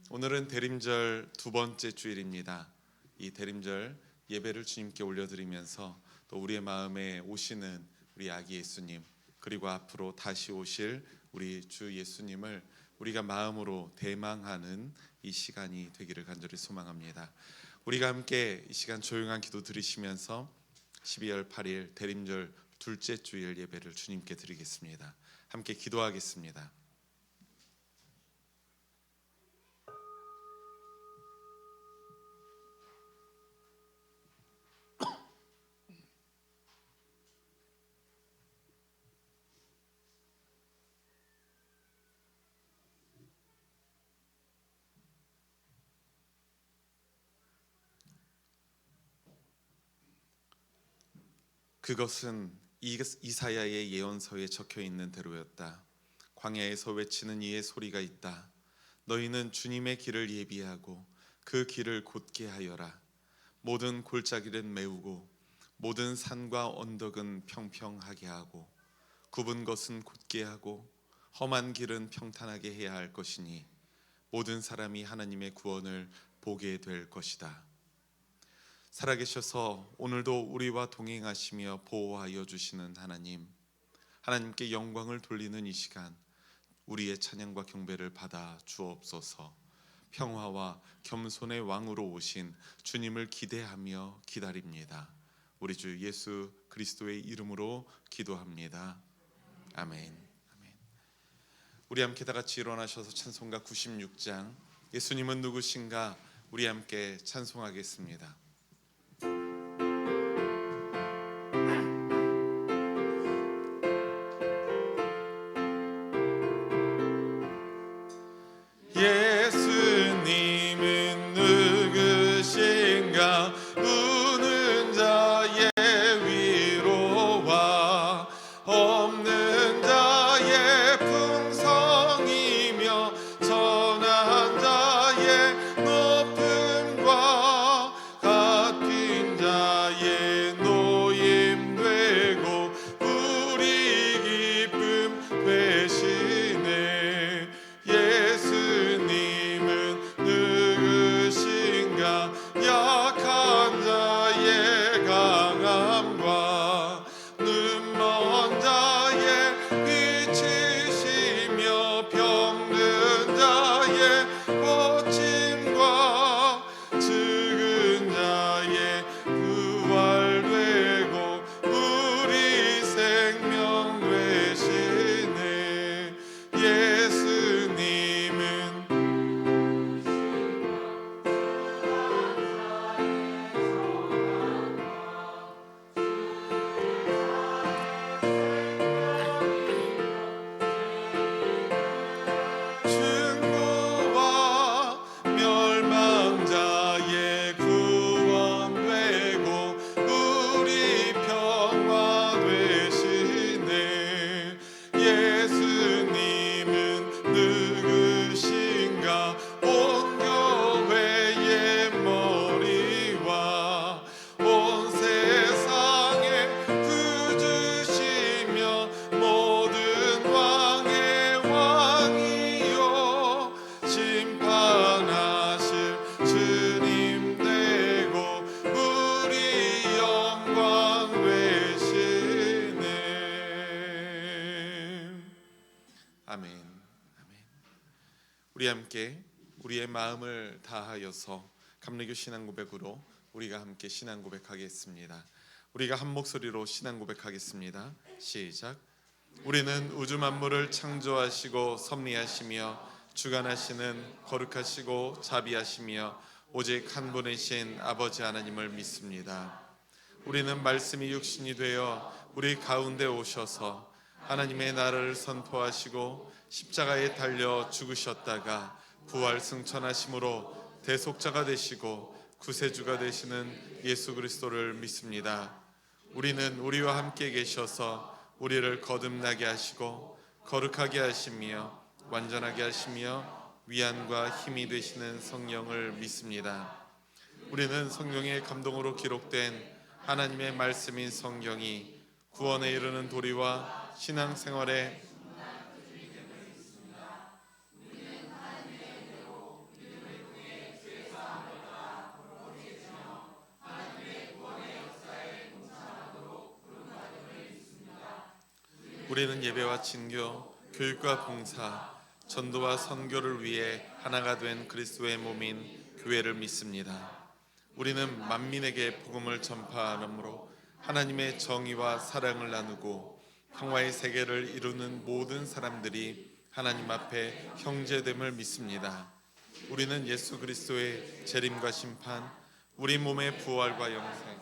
오늘은 대림절 두 번째 주일입니다. 이 대림절 예배를 주님께 올려드리면서 또 우리의 마음에 오시는 우리 아기 예수님, 그리고 앞으로 다시 오실 우리 주 예수님을 우리가 마음으로 대망하는 이 시간이 되기를 간절히 소망합니다. 우리가 함께 이 시간 조용한 기도 드리시면서 12월 8일 대림절 둘째 주일 예배를 주님께 드리겠습니다. 함께 기도하겠습니다. 그것은 이사야의 예언서에 적혀 있는 대로였다. 광야에서 외치는 이의 소리가 있다. 너희는 주님의 길을 예비하고 그 길을 곧게 하여라. 모든 골짜기는 메우고 모든 산과 언덕은 평평하게 하고 굽은 것은 곧게 하고 험한 길은 평탄하게 해야 할 것이니 모든 사람이 하나님의 구원을 보게 될 것이다. 살아계셔서 오늘도 우리와 동행하시며 보호하여 주시는 하나님께 영광을 돌리는 이 시간, 우리의 찬양과 경배를 받아 주옵소서. 평화와 겸손의 왕으로 오신 주님을 기대하며 기다립니다. 우리 주 예수 그리스도의 이름으로 기도합니다. 아멘. 우리 함께 다 같이 일어나셔서 찬송가 96장 예수님은 누구신가 우리 함께 찬송하겠습니다. 예수님은 누구신가 우는 자의 위로와 없는 자의 풍성이며 선한 자의 높음과 같은 자의 노임 되고 우리 기쁨 되시네. 예수님은 누구신가 약한 자의 강함과 눈먼 자의 빛이시며 병든 자의 고침과 죽은 자의 부활되고 우리 생명 되시네. 예수님은 중고와 멸망자의 구원되고 우리 평화 되시네. 예수님은 누구신가 온 교회의 머리와 온 세상의 구주시며 모든 왕의 왕이요 심판하실 주님 되고 우리 영광 되시네. 아멘. 우리 함께 우리의 마음을 다하여서 감리교 신앙 고백으로 우리가 함께 신앙 고백하겠습니다. 우리가 한 목소리로 신앙 고백하겠습니다. 시작. 우리는 우주 만물을 창조하시고 섭리하시며 주관하시는 거룩하시고 자비하시며 오직 한 분이신 아버지 하나님을 믿습니다. 우리는 말씀이 육신이 되어 우리 가운데 오셔서 하나님의 나라를 선포하시고 십자가에 달려 죽으셨다가 부활 승천하심으로 대속자가 되시고 구세주가 되시는 예수 그리스도를 믿습니다. 우리는 우리와 함께 계셔서 우리를 거듭나게 하시고 거룩하게 하시며 완전하게 하시며 위안과 힘이 되시는 성령을 믿습니다. 우리는 성령의 감동으로 기록된 하나님의 말씀인 성경이 구원에 이르는 도리와 신앙생활에 우리는 예배와 친교, 교육과 봉사, 전도와 선교를 위해 하나가 된 그리스도의 몸인 교회를 믿습니다. 우리는 만민에게 복음을 전파함으로 하나님의 정의와 사랑을 나누고 평화의 세계를 이루는 모든 사람들이 하나님 앞에 형제됨을 믿습니다. 우리는 예수 그리스도의 재림과 심판, 우리 몸의 부활과 영생,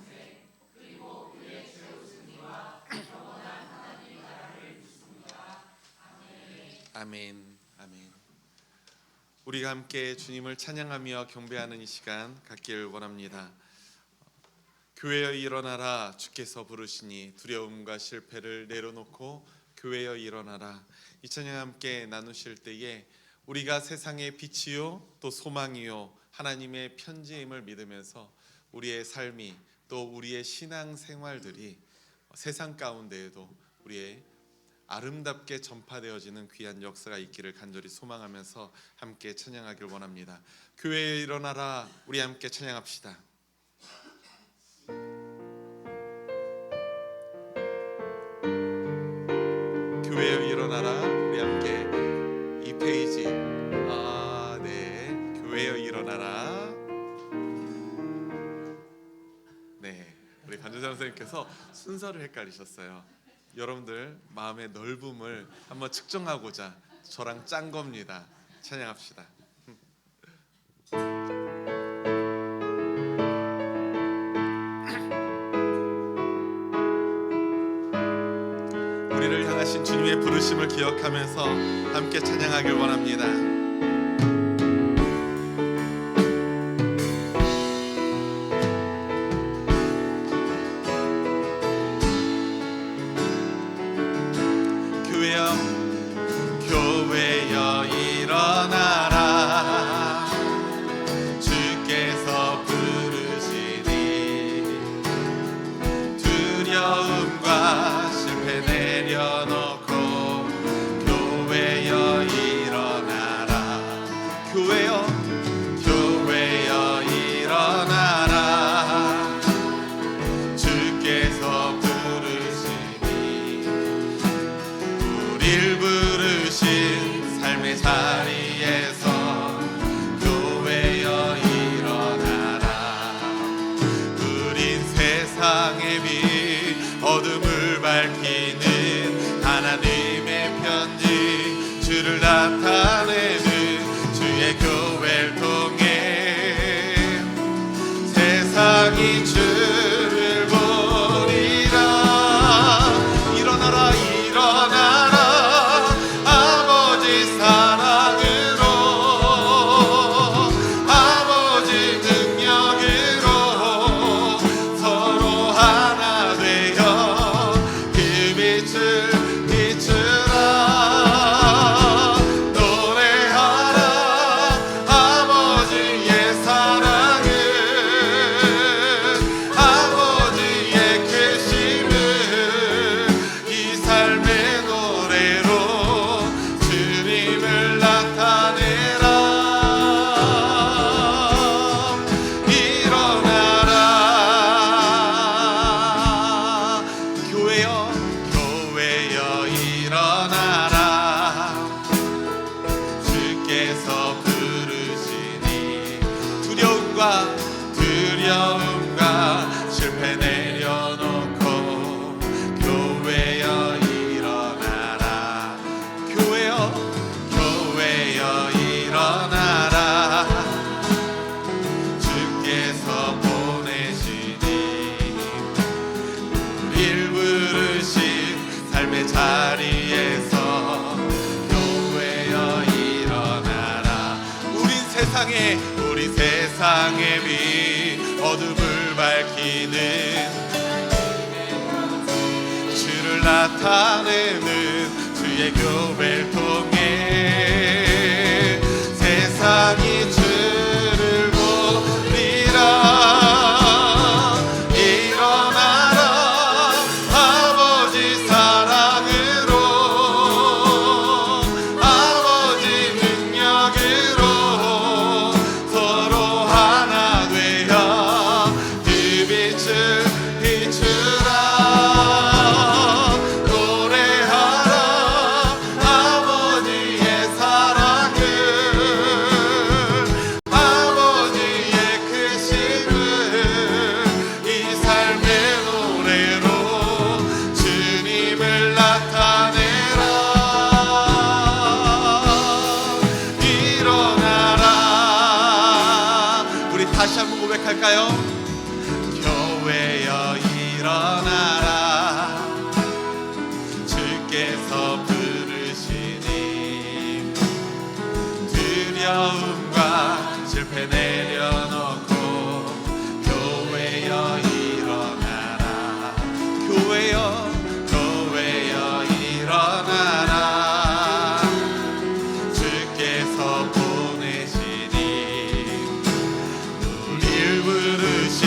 아멘. 아멘. 우리가 함께 주님을 찬양하며 경배하는 이 시간 갖기를 원합니다. 교회여 일어나라, 주께서 부르시니 두려움과 실패를 내려놓고 교회여 일어나라. 이 찬양 함께 나누실 때에 우리가 세상의 빛이요 또 소망이요 하나님의 편지임을 믿으면서 우리의 삶이 또 우리의 신앙 생활들이 세상 가운데에도 우리의 아름답게 전파되어지는 귀한 역사가 있기를 간절히 소망하면서 함께 찬양하길 원합니다. 교회에 일어나라, 우리 함께 찬양합시다. 교회에 일어나라, 우리 함께 이 페이지 네, 교회에 일어나라. 네, 우리 간주장 선생님께서 순서를 헷갈리셨어요. 여러분들 마음의 넓음을 한번 측정하고자 저랑 짠 겁니다. 찬양합시다. 우리를 향하신 주님의 부르심을 기억하면서 함께 찬양하길 원합니다. 교회여 일어나라, 주께서 부르시니 두려움과 실패 내려놓고 교회여 일어나라. 교회여 일어나라, 주께서 부르시니 우릴 부르신 삶의 자리에서 교회여 일어나라. 우린 세상의 빛, 어둠을 밝히는 하나님의 편지, 주를 나타내는 주의 교회를 통해 세상이 주를 보리라. 일어나라, 일어나라, 아버지 사랑으로, 아버지 능력으로 서로 하나 되어 그 빛을 비추라. 노래하라, 아버지의 사랑을, 아버지의 크심을 이 삶의 노래로 주님을 나타내라. 일어나라, 교회여 일어나라, 주께서 부르시니 두려움과 실패 내려놓고 교회여 일어나라. 교회여 일어나라, 주께서 보내시니 우릴 부르신 삶의 자리에서 교회여 일어나라. 우린 세상의 빛, 어둠을 밝히는 주를 나타내는 주의 교회를 통해 세상이 주를 보리라. 일어나라, 아버지 사랑으로, 아버지 능력으로 서로 하나 되어 그 빛을 비추라. 노래하라, 다시 한번 고백할까요? 교회여 일어나라, 주께서 부르시니 두려움과 실패 내려놓고 교회여 일어나라, 교회여 일어나라, 주께서 보내시니 우릴 부르신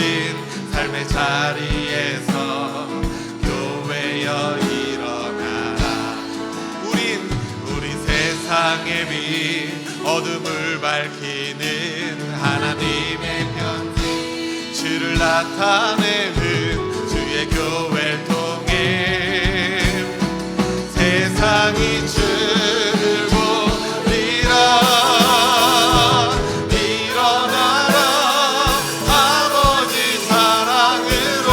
삶의 자리에서 교회여 일어나라. 우리 세상의 빛, 어둠을 밝히는 하나님의 편지, 주를 나타내는 주의 교회를 통해 세상이 주를 보리라. 일어나라, 아버지 사랑으로,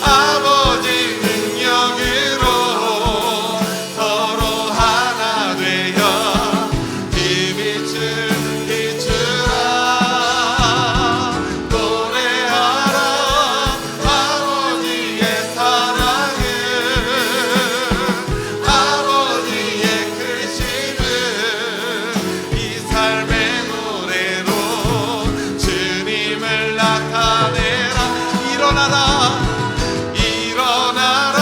아버지 능력으로 서로 하나 되어 그 빛을 비추라. 노래하라 아버지의 사랑을, 아버지의 크심을 이 삶의 노래로 주님을 나타내라. 일어나라, 일어나라,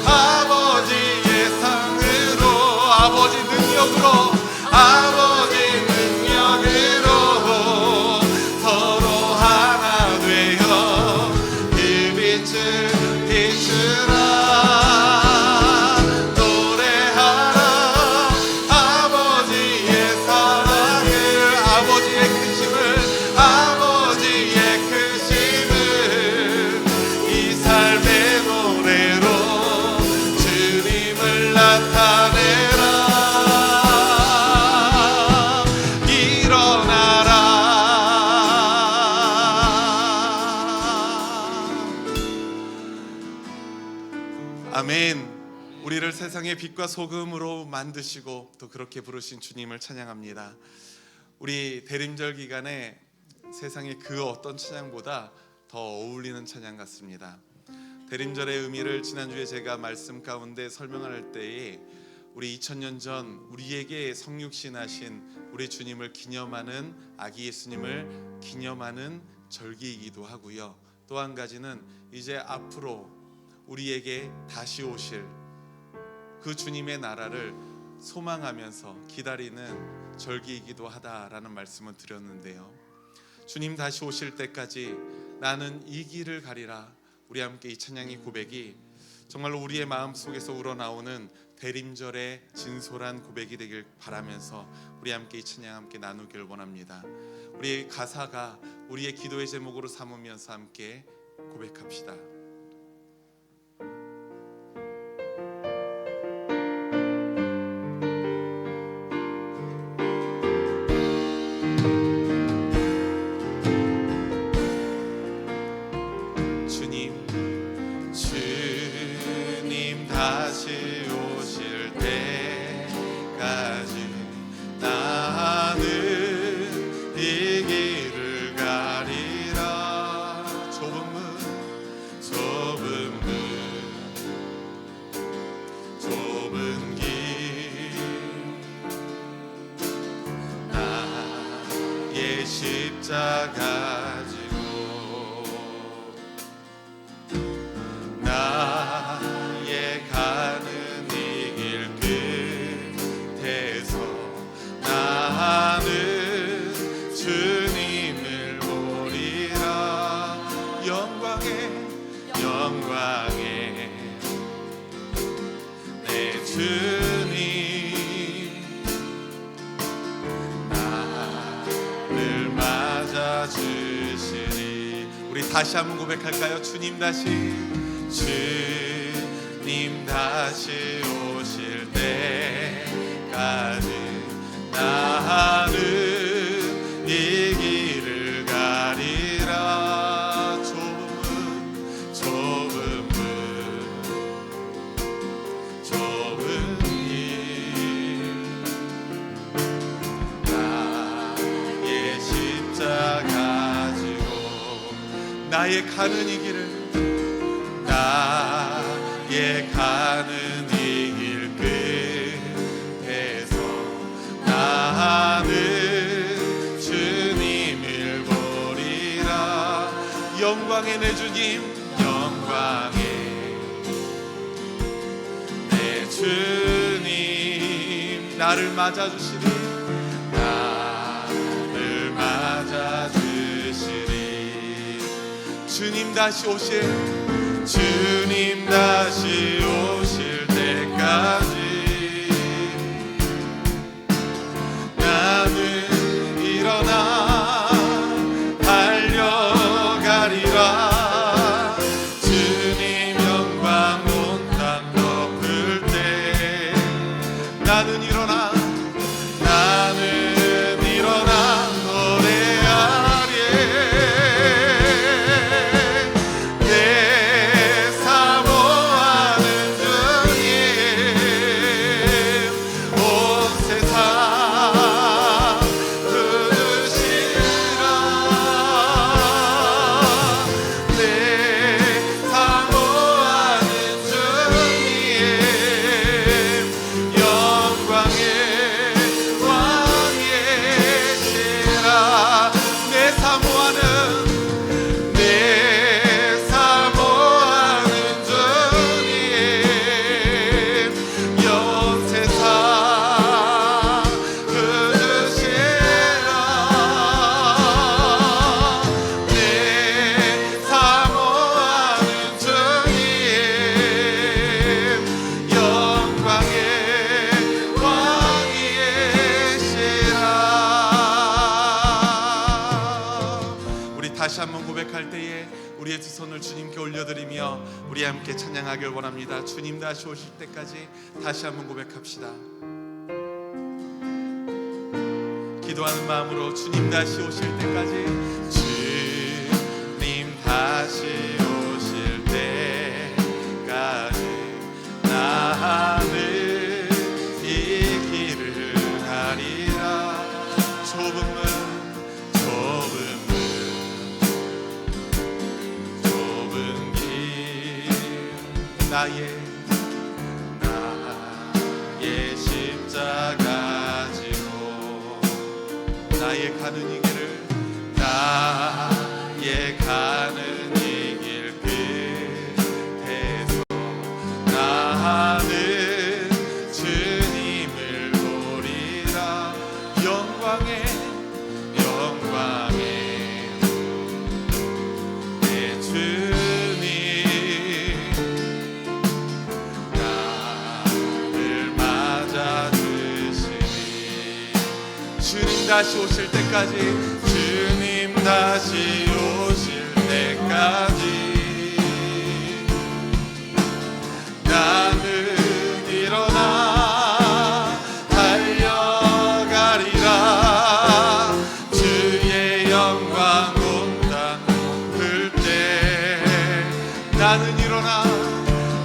아버지의 상으로, 아버지 능력으로, 아버지 능력으로 서로 하나 되어 그 빛을 비추라. 노래하라 아버지의 사랑을, 아버지의 크심을, 아버지의 크심을 이 삶의 노래로 주님을 나타내라. 일어나라. 아멘. 우리를 세상의 빛과 소금으로 만드시고 또 그렇게 부르신 주님을 찬양합니다. 우리 대림절 기간에 세상의 그 어떤 찬양보다 더 어울리는 찬양 같습니다. 대림절의 의미를 지난주에 제가 말씀 가운데 설명할 때에 우리 2000년 전 우리에게 성육신하신 우리 주님을 기념하는, 아기 예수님을 기념하는 절기이기도 하고요. 또 한 가지는 이제 앞으로 우리에게 다시 오실 그 주님의 나라를 소망하면서 기다리는 절기이기도 하다라는 말씀을 드렸는데요. 주님 다시 오실 때까지 나는 이 길을 가리라. 우리 함께 이 찬양의 고백이 정말로 우리의 마음속에서 우러나오는 대림절의 진솔한 고백이 되길 바라면서 우리 함께 이 찬양 함께 나누길 원합니다. 우리의 가사가 우리의 기도의 제목으로 삼으면서 함께 고백합시다. 주님 다시 오실 때까지 나는 이 길을 가리라. 좁은 길 나의 십자가 지고 나의 가는 이 길 끝에서 나는 주님을 보리라. 영광에 내 주님 나를 맞아주시리. 우리 다시 한번 고백할까요? 주님 다시 오실 때까지 나는 이 길을 가리라. 좁은 길 나의 나의 가는 이 길을, 나의 가는 이 길 끝에서 나는 주님을 보리라. 영광의 내 주님, 영광의 내 주님, 나를 맞아주시리, 나를 맞아주시리. 주님 다시 오실, 주님 다시 오실 때까지 나는 일어나 달려가리라. 주님 영광 온 땅 덮을 때 나는 일어나, 나는 일어나 노래하리. 내 사모하는 주님, 온 세상 부르시라. 내 사모하는 주님, 영광의 왕이시라. 내 사모하는, 내 사모하는 주님, 온 세상 부르시라. 내 사모하는 주님, 영광의 왕이시라. 우리 다시 한번 고백할 때에 우리의 두 손을 주님께 올려드리며 우리 함께 찬양하길 원합니다. 주님 다시 오실 때까지 다시 한번 고백합시다. 기도하는 마음으로 주님 다시 오실 때까지, 주님 다시 오실 때까지 나는 이 길을 가리라. 좁은 문, 좁은 길, 나의 십자가 지고 나의 가는 이 길을, 나의 가는 이 길 끝에서 나는 주님을 보리라. 영광의 내 주님, 나를 맞아주시니. 주님 다시 오실 때까지, 주님 다시 오실 때까지 나는 일어나 달려가리라. 주의 영광 온 땅 덮을 때 나는 일어나,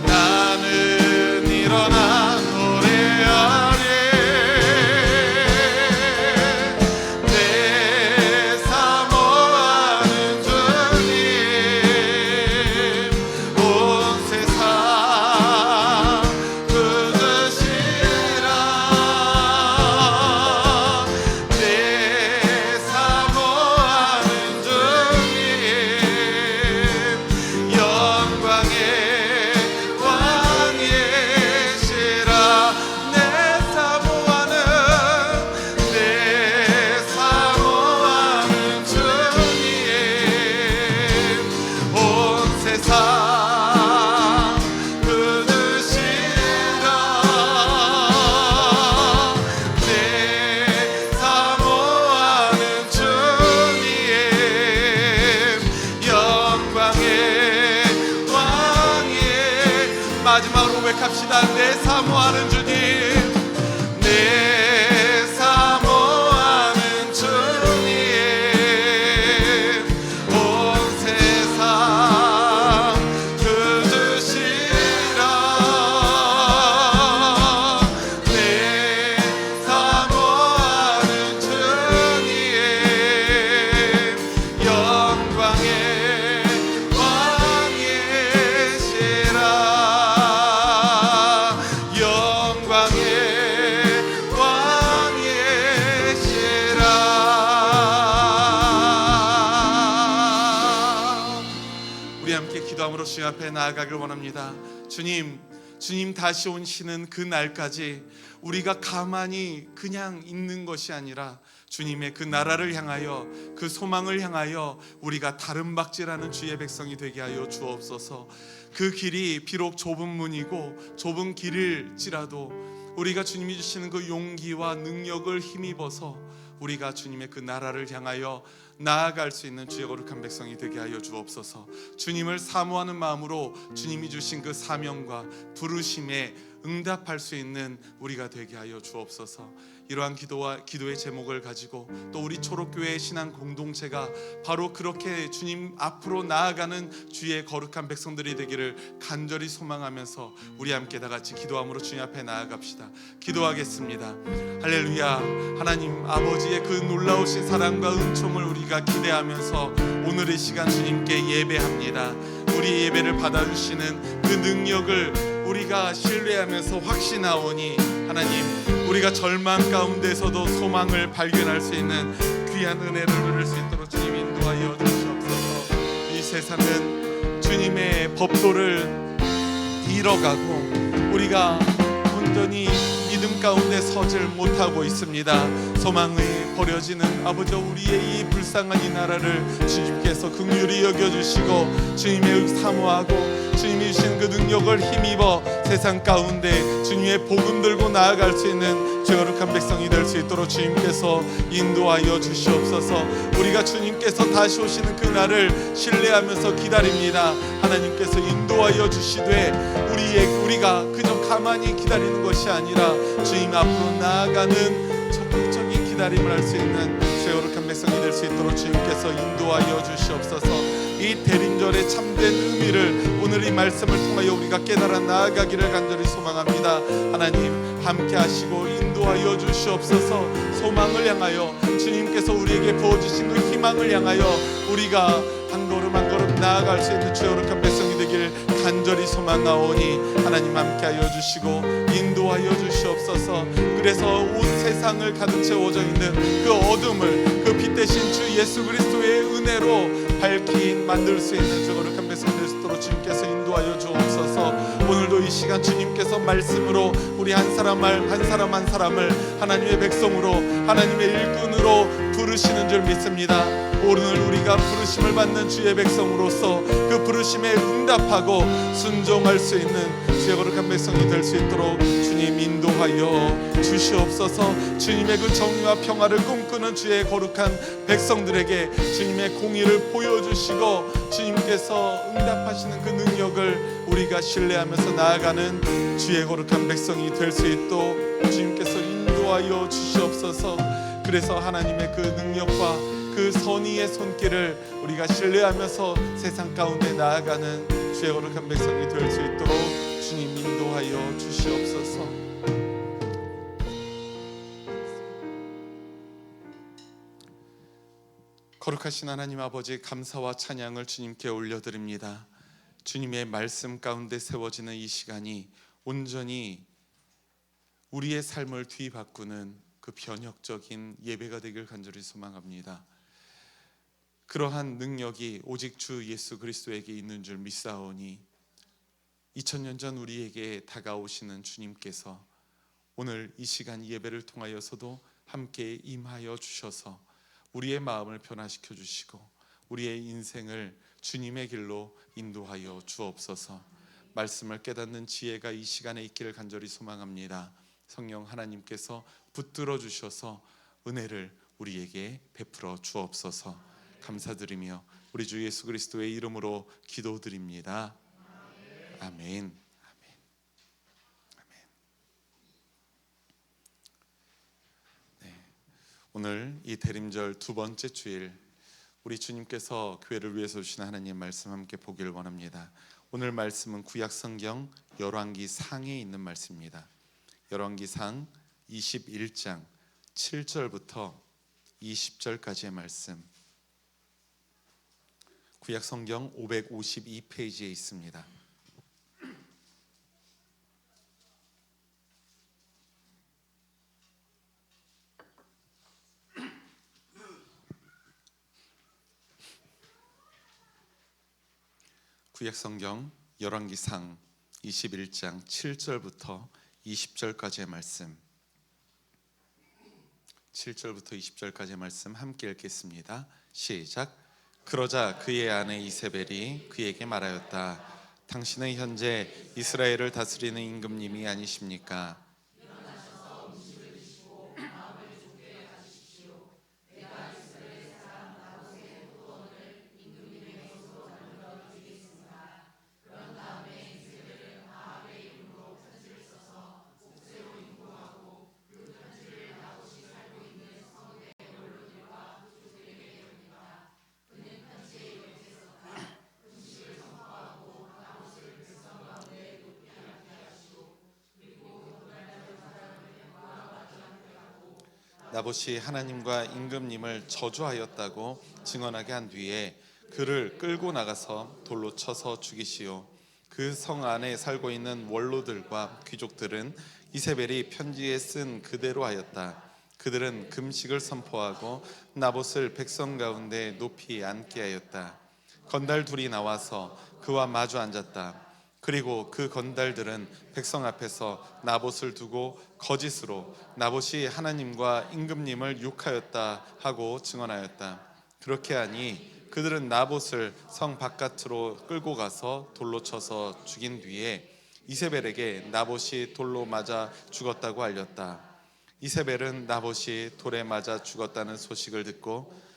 나는 일어나 노래하리. 내 사모하는 주님, 온 세상 부르시라. 내 사모하는 주님, 영광의 왕이시라. 내 사모하는, 내 사모하는 주님, 온 세상 부르시라. 내 사모하는 주님, 영광의 왕이. 마지막으로 고백합시다. 내 사모하는 주님, 내 사모하는 주님, 온 세상 부르시라. 내 사모하는 주님, 영광의 기도함으로 주님 앞에 나아가길 원합니다. 주님 다시 오시는 그 날까지 우리가 가만히 그냥 있는 것이 아니라 주님의 그 나라를 향하여, 그 소망을 향하여 우리가 다름박질하는 주의 백성이 되게 하여 주옵소서. 그 길이 비록 좁은 문이고 좁은 길일지라도 우리가 주님이 주시는 그 용기와 능력을 힘입어서 우리가 주님의 그 나라를 향하여 나아갈 수 있는 주의 거룩한 백성이 되게 하여 주옵소서. 주님을 사모하는 마음으로 주님이 주신 그 사명과 부르심에 응답할 수 있는 우리가 되게 하여 주옵소서. 이러한 기도의 제목을 가지고 또 우리 초록교회 신앙 공동체가 바로 그렇게 주님 앞으로 나아가는 주의 거룩한 백성들이 되기를 간절히 소망하면서 우리 함께 다 같이 기도함으로 주님 앞에 나아갑시다. 기도하겠습니다. 할렐루야. 하나님 아버지의 그 놀라우신 사랑과 은총을 우리가 기대하면서 오늘 이 시간 주님께 예배합니다. 우리 예배를 받아주시는 그 능력을 우리가 신뢰하면서 확신하오니 하나님, 우리가 절망 가운데서도 소망을 발견할 수 있는 귀한 은혜를 누릴 수 있도록 주님 인도하여 주시옵소서. 이 세상은 주님의 법도를 잃어가고 우리가 온전히 믿음 가운데 서질 못하고 있습니다. 소망이 버려지는 아버지, 우리의 이 불쌍한 이 나라를 주님께서 긍휼히 여겨주시고 주님의 사모하고 주님이 주신 그 능력을 힘입어 세상 가운데 주님의 복음 들고 나아갈 수 있는 주의 거룩한 백성이 될 수 있도록 주님께서 인도하여 주시옵소서. 우리가 주님께서 다시 오시는 그날을 신뢰하면서 기다립니다. 하나님께서 인도하여 주시되 우리가 그저 가만히 기다리는 것이 아니라 주님 앞으로 나아가는 적극적인 기다림을 할 수 있는 주의 거룩한 백성이 될 수 있도록 주님께서 인도하여 주시옵소서. 이 대림절의 참된 의미를 오늘 이 말씀을 통하여 우리가 깨달아 나아가기를 간절히 소망합니다. 하나님 함께 하시고 인도하여 주시옵소서. 소망을 향하여 주님께서 우리에게 부어주신 그 희망을 향하여 우리가 한 걸음 한 걸음 나아갈 수 있는 주의 거룩한 백성이 되길 간절히 소망하오니 하나님 함께하여 주시고 인도하여 주시옵소서. 그래서 온 세상을 가득 채워져 있는 그 어둠을 그 빛 대신 주 예수 그리스도의 은혜로 밝히 만들 수 있는 주의 거룩한 백성이 될 수 있도록 주님께서 인도하여 주옵소서. 오늘도 이 시간 주님께서 말씀으로 우리 한 사람 한 사람을 하나님의 백성으로 하나님의 일꾼으로 부르시는 줄 믿습니다. 오늘 우리가 부르심을 받는 주의 백성으로서 그 부르심에 응답하고 순종할 수 있는 주의 거룩한 백성이 될 수 있도록 주님 인도하여 주시옵소서. 주님의 그 정의와 평화를 꿈꾸는 주의 거룩한 백성들에게 주님의 공의를 보여주시고 주님께서 응답하시는 그 능력을 우리가 신뢰하면서 나아가는 주의 거룩한 백성이 될 수 있도록 주님께서 인도하여 주시옵소서. 그래서 하나님의 그 능력과 그 선의의 손길을 우리가 신뢰하면서 세상 가운데 나아가는 주의 거룩한 백성이 될 수 있도록 주님 인도하여 주시옵소서. 거룩하신 하나님 아버지, 감사와 찬양을 주님께 올려드립니다. 주님의 말씀 가운데 세워지는 이 시간이 온전히 우리의 삶을 뒤바꾸는 그 변혁적인 예배가 되길 간절히 소망합니다. 그러한 능력이 오직 주 예수 그리스도에게 있는 줄 믿사오니 2000년 전 우리에게 다가오시는 주님께서 오늘 이 시간 예배를 통하여서도 함께 임하여 주셔서 우리의 마음을 변화시켜 주시고 우리의 인생을 주님의 길로 인도하여 주옵소서. 말씀을 깨닫는 지혜가 이 시간에 있기를 간절히 소망합니다. 성령 하나님께서 붙들어 주셔서 은혜를 우리에게 베풀어 주옵소서. 감사드리며 우리 주 예수 그리스도의 이름으로 기도드립니다. 아멘. 오늘 이 대림절 두 번째 주일, 우리 주님께서 교회를 위해서 주신 하나님의 말씀 함께 보기를 원합니다. 오늘 말씀은 구약성경 열왕기상에 있는 말씀입니다. 열왕기상 21장 7절부터 20절까지의 말씀, 구약성경 552페이지에 있습니다. 구약성경 열왕기상 21장 7절부터 20절까지의 말씀, 7절부터 20절까지의 말씀 함께 읽겠습니다. 시작. 그러자 그의 아내 이세벨이 그에게 말하였다. 당신은 현재 이스라엘을 다스리는 임금님이 아니십니까? 나봇이 하나님과 임금님을 저주하였다고 증언하게 한 뒤에 그를 끌고 나가서 돌로 쳐서 죽이시오. 그 성 안에 살고 있는 원로들과 귀족들은 이세벨이 편지에 쓴 그대로 하였다. 그들은 금식을 선포하고 나봇을 백성 가운데 높이 앉게 하였다. 건달 둘이 나와서 그와 마주 앉았다. 그리고 그 건달들은 백성 앞에서 나봇을 두고 거짓으로 나봇이 하나님과 임금님을 욕하였다 하고 증언하였다. 그렇게 하니 그들은 나봇을 성 바깥으로 끌고 가서 돌로 쳐서 죽인 뒤에 이세벨에게 나봇이 돌로 맞아 죽었다고 알렸다. 이세벨은 나봇이 돌에 맞아 죽었다는 소식을 듣고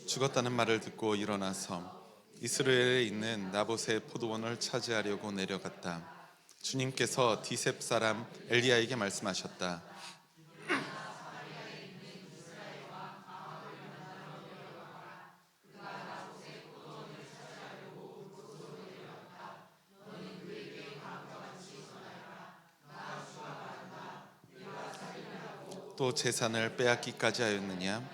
죽었다는 말을 듣고 일어나서 이스라엘에 있는 나봇의 포도원을 차지하려고 내려갔다. 주님께서 디셉 사람 엘리야에게 말씀하셨다. 또 재산을 빼앗기까지 하였느냐?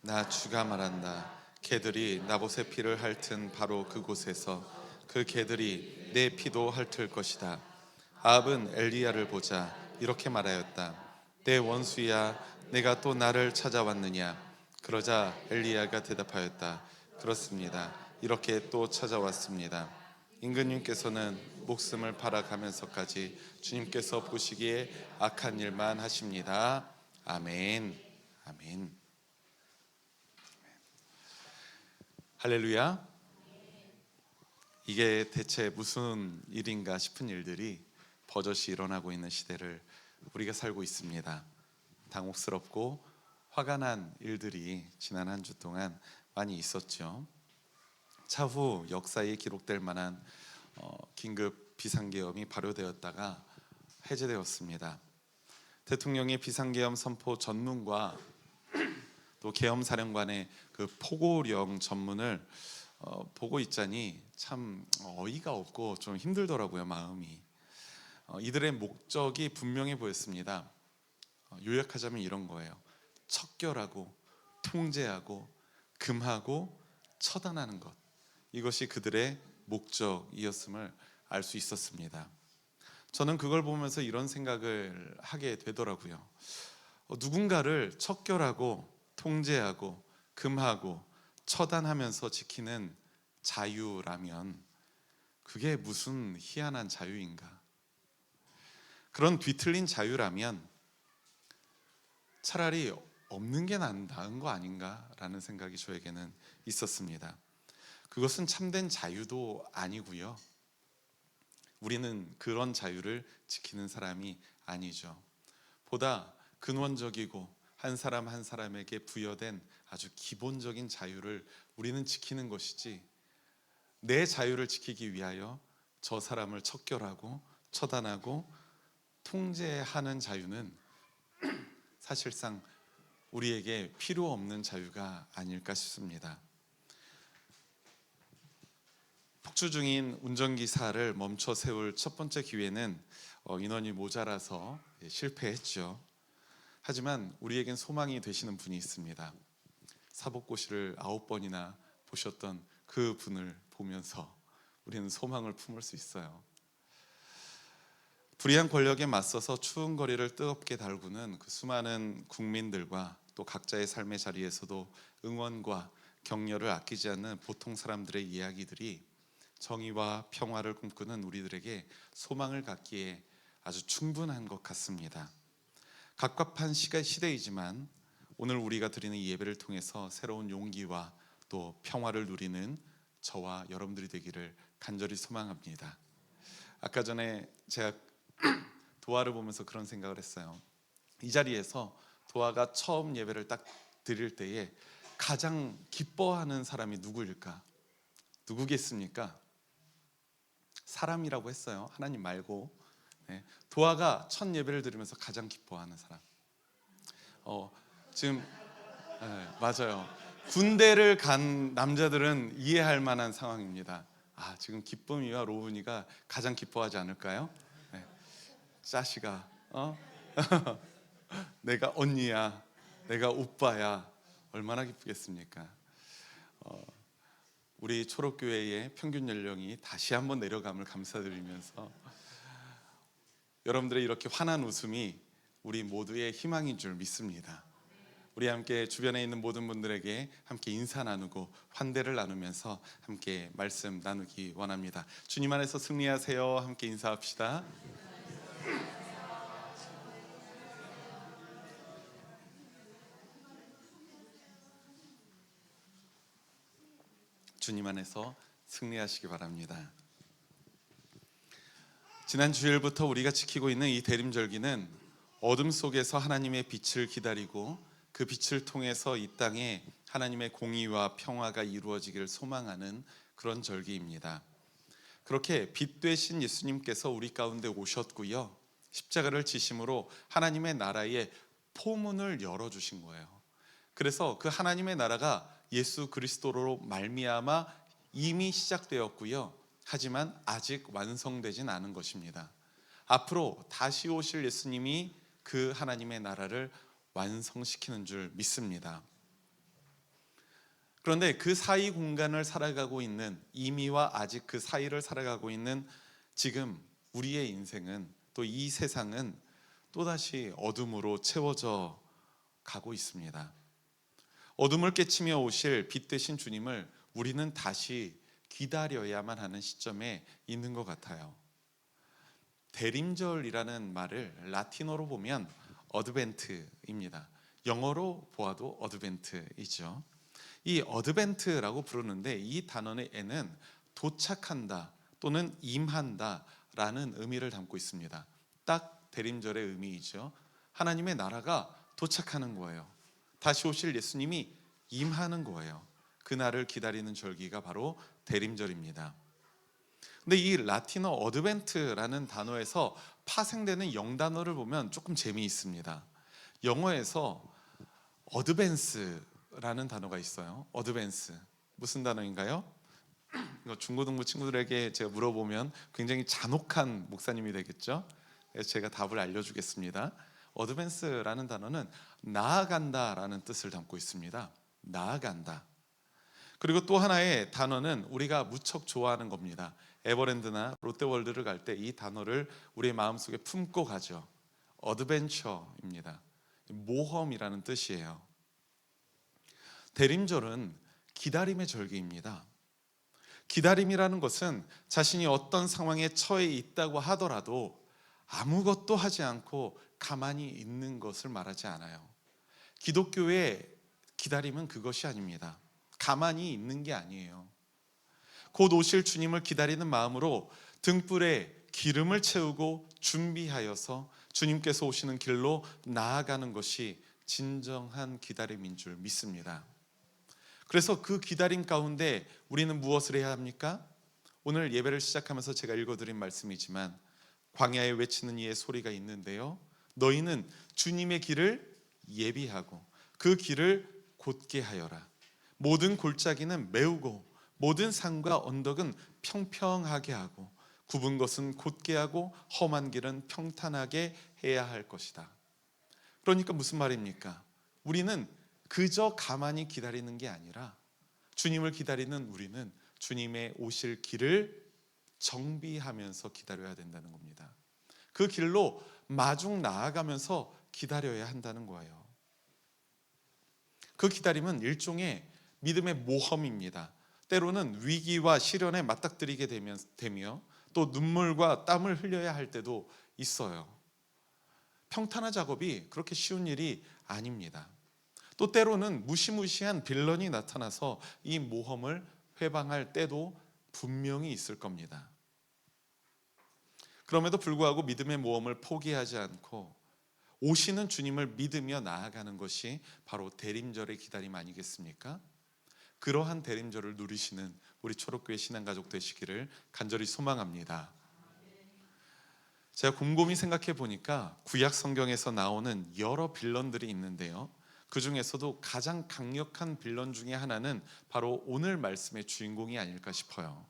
나 주가 말한다. 개들이 나봇의 피를 핥은 바로 그곳에서 그 개들이 내 피도 핥을 것이다. 아합은 엘리야를 보자 이렇게 말하였다. 내 원수야, 내가 또 나를 찾아왔느냐? 그러자 엘리야가 대답하였다. 그렇습니다. 이렇게 또 찾아왔습니다. 임금님께서는 목숨을 팔아가면서까지 주님께서 보시기에 악한 일만 하십니다. 아멘. 아멘. 할렐루야. 이게 대체 무슨 일인가 싶은 일들이 버젓이 일어나고 있는 시대를 우리가 살고 있습니다. 당혹스럽고 화가 난 일들이 지난 한 주 동안 많이 있었죠. 차후 역사에 기록될 만한 긴급 비상계엄이 발효되었다가 해제되었습니다. 대통령의 비상계엄 선포 전문과 또 계엄사령관의 그 포고령 전문을 보고 있자니 참 어이가 없고 좀 힘들더라고요, 마음이. 이들의 목적이 분명해 보였습니다. 요약하자면 이런 거예요. 척결하고 통제하고 금하고 처단하는 것, 이것이 그들의 목적이었음을 알 수 있었습니다. 저는 그걸 보면서 이런 생각을 하게 되더라고요. 누군가를 척결하고 통제하고 금하고 처단하면서 지키는 자유라면 그게 무슨 희한한 자유인가? 그런 뒤틀린 자유라면 차라리 없는 게 나은 거 아닌가라는 생각이 저에게는 있었습니다. 그것은 참된 자유도 아니고요. 우리는 그런 자유를 지키는 사람이 아니죠. 보다 근원적이고 한 사람 한 사람에게 부여된 아주 기본적인 자유를 우리는 지키는 것이지, 내 자유를 지키기 위하여 저 사람을 척결하고 처단하고 통제하는 자유는 사실상 우리에게 필요 없는 자유가 아닐까 싶습니다. 폭주 중인 운전기사를 멈춰 세울 첫 번째 기회는 인원이 모자라서 실패했죠. 하지만 우리에겐 소망이 되시는 분이 있습니다. 사법고시를 9번이나 보셨던 그 분을 보면서 우리는 소망을 품을 수 있어요. 불의한 권력에 맞서서 추운 거리를 뜨겁게 달구는 그 수많은 국민들과 또 각자의 삶의 자리에서도 응원과 격려를 아끼지 않는 보통 사람들의 이야기들이 정의와 평화를 꿈꾸는 우리들에게 소망을 갖기에 아주 충분한 것 같습니다. 갑갑한 시대이지만 오늘 우리가 드리는 이 예배를 통해서 새로운 용기와 또 평화를 누리는 저와 여러분들이 되기를 간절히 소망합니다. 아까 전에 제가 도화를 보면서 그런 생각을 했어요. 이 자리에서 도화가 처음 예배를 딱 드릴 때에 가장 기뻐하는 사람이 누구일까? 누구겠습니까? 사람이라고 했어요. 하나님 말고. 네. 도화가 첫 예배를 드리면서 가장 기뻐하는 사람. 지금 네, 맞아요. 군대를 간 남자들은 이해할 만한 상황입니다. 지금 기쁨이와 로운이가 가장 기뻐하지 않을까요? 네. 짜시가 내가 언니야, 내가 오빠야, 얼마나 기쁘겠습니까? 우리 초록교회의 평균 연령이 다시 한번 내려감을 감사드리면서 여러분들의 이렇게 환한 웃음이 우리 모두의 희망인 줄 믿습니다. 우리 함께 주변에 있는 모든 분들에게 함께 인사 나누고 환대를 나누면서 함께 말씀 나누기 원합니다. 주님 안에서 승리하세요. 함께 인사합시다. 주님 안에서 승리하시기 바랍니다. 지난 주일부터 우리가 지키고 있는 이 대림절기는 어둠 속에서 하나님의 빛을 기다리고 그 빛을 통해서 이 땅에 하나님의 공의와 평화가 이루어지기를 소망하는 그런 절기입니다. 그렇게 빛 되신 예수님께서 우리 가운데 오셨고요, 십자가를 지심으로 하나님의 나라의 포문을 열어주신 거예요. 그래서 그 하나님의 나라가 예수 그리스도로 말미암아 이미 시작되었고요, 하지만 아직 완성되진 않은 것입니다. 앞으로 다시 오실 예수님이 그 하나님의 나라를 완성시키는 줄 믿습니다. 그런데 그 사이 공간을 살아가고 있는, 이미와 아직 그 사이를 살아가고 있는 지금 우리의 인생은, 또 이 세상은 또다시 어둠으로 채워져 가고 있습니다. 어둠을 깨치며 오실 빛 되신 주님을 우리는 다시 기다려야만 하는 시점에 있는 것 같아요. 대림절이라는 말을 라틴어로 보면 어드벤트입니다. 영어로 보아도 어드벤트이죠. 이 어드벤트라고 부르는데 이 단어에는 도착한다 또는 임한다 라는 의미를 담고 있습니다. 딱 대림절의 의미이죠. 하나님의 나라가 도착하는 거예요. 다시 오실 예수님이 임하는 거예요. 그날을 기다리는 절기가 바로 대림절입니다. 근데 이 라틴어 어드벤트라는 단어에서 파생되는 영단어를 보면 조금 재미있습니다. 영어에서 어드밴스라는 단어가 있어요. 어드밴스 무슨 단어인가요? 중고등부 친구들에게 제가 물어보면 굉장히 잔혹한 목사님이 되겠죠. 그래서 제가 답을 알려주겠습니다. 어드밴스라는 단어는 나아간다라는 뜻을 담고 있습니다. 나아간다. 그리고 또 하나의 단어는 우리가 무척 좋아하는 겁니다. 에버랜드나 롯데월드를 갈 때 이 단어를 우리의 마음속에 품고 가죠. 어드벤처입니다. 모험이라는 뜻이에요. 대림절은 기다림의 절기입니다. 기다림이라는 것은 자신이 어떤 상황에 처해 있다고 하더라도 아무것도 하지 않고 가만히 있는 것을 말하지 않아요. 기독교의 기다림은 그것이 아닙니다. 가만히 있는 게 아니에요. 곧 오실 주님을 기다리는 마음으로 등불에 기름을 채우고 준비하여서 주님께서 오시는 길로 나아가는 것이 진정한 기다림인 줄 믿습니다. 그래서 그 기다림 가운데 우리는 무엇을 해야 합니까? 오늘 예배를 시작하면서 제가 읽어드린 말씀이지만 광야에 외치는 이의 소리가 있는데요, 너희는 주님의 길을 예비하고 그 길을 곧게 하여라. 모든 골짜기는 메우고 모든 산과 언덕은 평평하게 하고 굽은 것은 곧게 하고 험한 길은 평탄하게 해야 할 것이다. 그러니까 무슨 말입니까? 우리는 그저 가만히 기다리는 게 아니라 주님을 기다리는 우리는 주님의 오실 길을 정비하면서 기다려야 된다는 겁니다. 그 길로 마중 나아가면서 기다려야 한다는 거예요. 그 기다림은 일종의 믿음의 모험입니다. 때로는 위기와 시련에 맞닥뜨리게 되며 또 눈물과 땀을 흘려야 할 때도 있어요. 평탄화 작업이 그렇게 쉬운 일이 아닙니다. 또 때로는 무시무시한 빌런이 나타나서 이 모험을 회방할 때도 분명히 있을 겁니다. 그럼에도 불구하고 믿음의 모험을 포기하지 않고 오시는 주님을 믿으며 나아가는 것이 바로 대림절의 기다림 아니겠습니까? 그러한 대림절을 누리시는 우리 초록교회 신앙가족 되시기를 간절히 소망합니다. 제가 곰곰이 생각해 보니까 구약 성경에서 나오는 여러 빌런들이 있는데요, 그 중에서도 가장 강력한 빌런 중에 하나는 바로 오늘 말씀의 주인공이 아닐까 싶어요.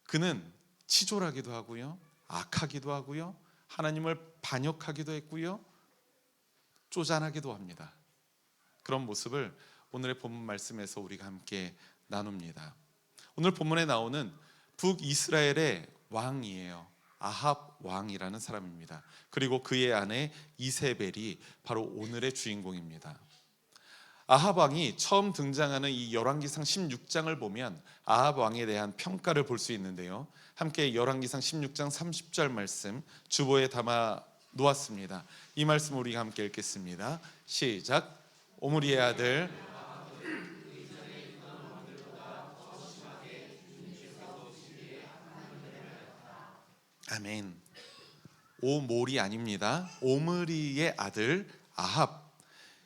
그는 치졸하기도 하고요, 악하기도 하고요, 하나님을 반역하기도 했고요, 쪼잔하기도 합니다. 그런 모습을 오늘의 본문 말씀에서 우리가 함께 나눕니다. 오늘 본문에 나오는 북이스라엘의 왕이에요. 아합 왕이라는 사람입니다. 그리고 그의 아내 이세벨이 바로 오늘의 주인공입니다. 아합 왕이 처음 등장하는 이 열왕기상 16장을 보면 아합 왕에 대한 평가를 볼 수 있는데요, 함께 열왕기상 16장 30절 말씀 주보에 담아 놓았습니다. 이 말씀 우리가 함께 읽겠습니다. 시작. 오므리의 아들 아멘. 오몰이 아닙니다. 오므리의 아들 아합.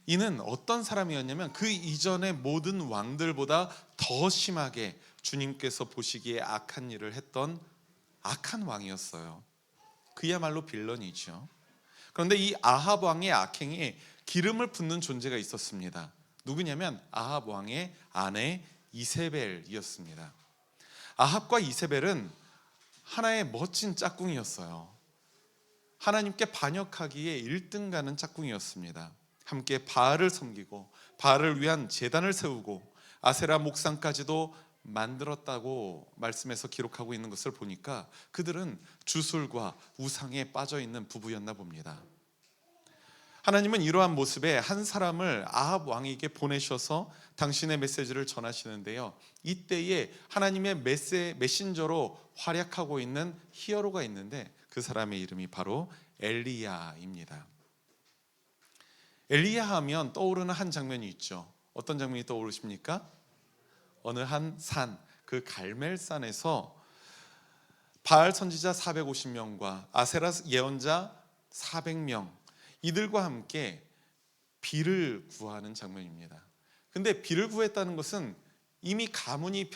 이는 어떤 사람이었냐면 그 이전의 모든 왕들보다 더 심하게 주님께서 보시기에 악한 일을 했던 악한 왕이었어요. 그야말로 빌런이죠. 그런데 이 아합 왕의 악행에 기름을 붓는 존재가 있었습니다. 누구냐면 아합 왕의 아내 이세벨이었습니다. 아합과 이세벨은 하나의 멋진 짝꿍이었어요. 하나님께 반역하기에 1등 가는 짝꿍이었습니다. 함께 바알을 섬기고 바알을 위한 제단을 세우고 아세라 목상까지도 만들었다고 말씀에서 기록하고 있는 것을 보니까 그들은 주술과 우상에 빠져 있는 부부였나 봅니다. 하나님은 이러한 모습에 한 사람을 아합 왕에게 보내셔서 당신의 메시지를 전하시는데요, 이때에 하나님의 메신저로 활약하고 있는 히어로가 있는데 그 사람의 이름이 바로 엘리야입니다. 엘리야 하면 떠오르는 한 장면이 있죠. 어떤 장면이 떠오르십니까? 어느 한 산, 그 갈멜산에서 바알 선지자 450명과 아세라 예언자 400명, 이들과 함께 비를 구하는 장면입니다. 근데 비를 구했다는 것은 이미 가뭄이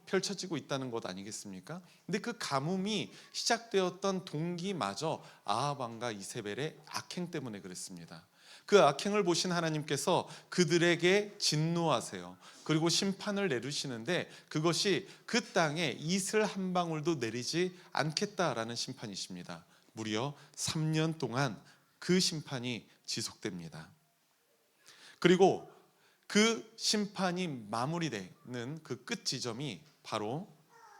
펼쳐지고 있다는 것 아니겠습니까? 근데 그 가뭄이 시작되었던 동기마저 아합 왕과 이세벨의 악행 때문에 그랬습니다. 그 악행을 보신 하나님께서 그들에게 진노하세요. 그리고 심판을 내리시는데 그것이 그 땅에 이슬 한 방울도 내리지 않겠다라는 심판이십니다. 무려 3년 동안 그 심판이 지속됩니다. 그리고 그 심판이 마무리되는 그 끝 지점이 바로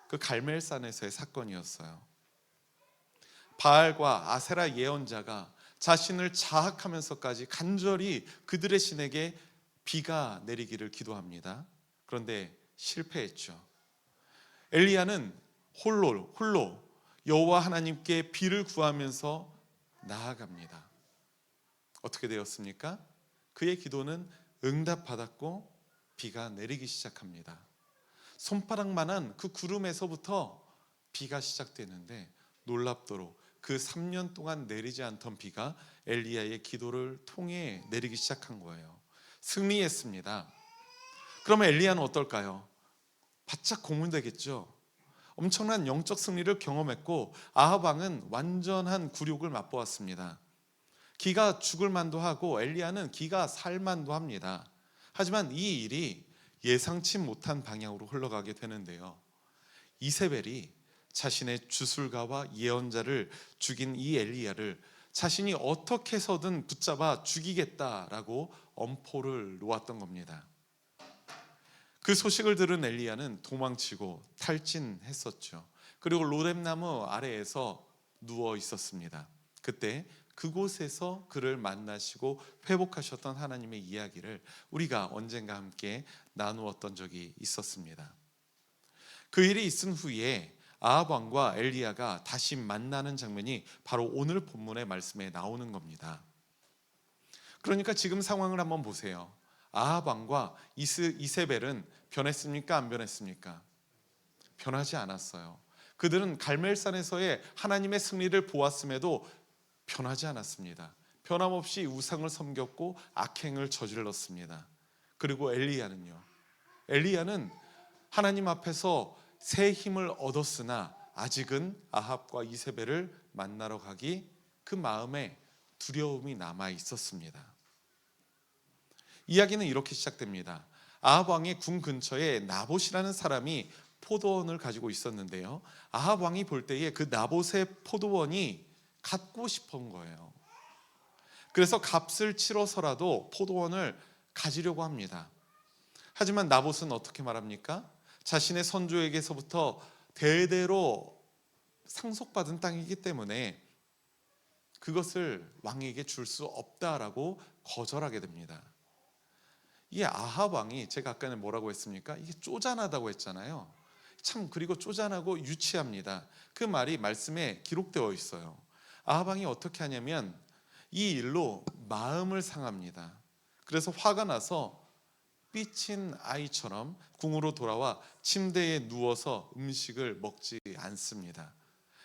그 갈멜산에서의 사건이었어요. 바알과 아세라 예언자가 자신을 자학하면서까지 간절히 그들의 신에게 비가 내리기를 기도합니다. 그런데 실패했죠. 엘리야는 홀로 여호와 하나님께 비를 구하면서 나아갑니다. 어떻게 되었습니까? 그의 기도는 응답받았고 비가 내리기 시작합니다. 손바닥만한 그 구름에서부터 비가 시작되는데 놀랍도록 그 3년 동안 내리지 않던 비가 엘리야의 기도를 통해 내리기 시작한 거예요. 승리했습니다. 그러면 엘리야는 어떨까요? 바짝 고문되겠죠. 엄청난 영적 승리를 경험했고 아합 왕은 완전한 굴욕을 맛보았습니다. 기가 죽을 만도 하고 엘리야는 기가 살 만도 합니다. 하지만 이 일이 예상치 못한 방향으로 흘러가게 되는데요, 이세벨이 자신의 주술가와 예언자를 죽인 이 엘리야를 자신이 어떻게 해서든 붙잡아 죽이겠다라고 엄포를 놓았던 겁니다. 그 소식을 들은 엘리야는 도망치고 탈진했었죠. 그리고 로뎀나무 아래에서 누워 있었습니다. 그때 그곳에서 그를 만나시고 회복하셨던 하나님의 이야기를 우리가 언젠가 함께 나누었던 적이 있었습니다. 그 일이 있은 후에 아합 왕과 엘리야가 다시 만나는 장면이 바로 오늘 본문의 말씀에 나오는 겁니다. 그러니까 지금 상황을 한번 보세요. 아합 왕과 이세벨은 변했습니까? 안 변했습니까? 변하지 않았어요. 그들은 갈멜산에서의 하나님의 승리를 보았음에도 변하지 않았습니다. 변함없이 우상을 섬겼고 악행을 저질렀습니다. 그리고 엘리야는 하나님 앞에서 새 힘을 얻었으나 아직은 아합과 이세벨을 만나러 가기 그 마음에 두려움이 남아 있었습니다. 이야기는 이렇게 시작됩니다. 아합 왕의 궁 근처에 나봇이라는 사람이 포도원을 가지고 있었는데요, 아합 왕이 볼 때에 그 나봇의 포도원이 갖고 싶은 거예요. 그래서 값을 치러서라도 포도원을 가지려고 합니다. 하지만 나봇은 어떻게 말합니까? 자신의 선조에게서부터 대대로 상속받은 땅이기 때문에 그것을 왕에게 줄 수 없다라고 거절하게 됩니다. 이 아합 왕이, 제가 아까는 뭐라고 했습니까? 이게 쪼잔하다고 했잖아요. 참, 그리고 쪼잔하고 유치합니다. 그 말이 말씀에 기록되어 있어요. 아합 왕이 어떻게 하냐면 이 일로 마음을 상합니다. 그래서 화가 나서 삐친 아이처럼 궁으로 돌아와 침대에 누워서 음식을 먹지 않습니다.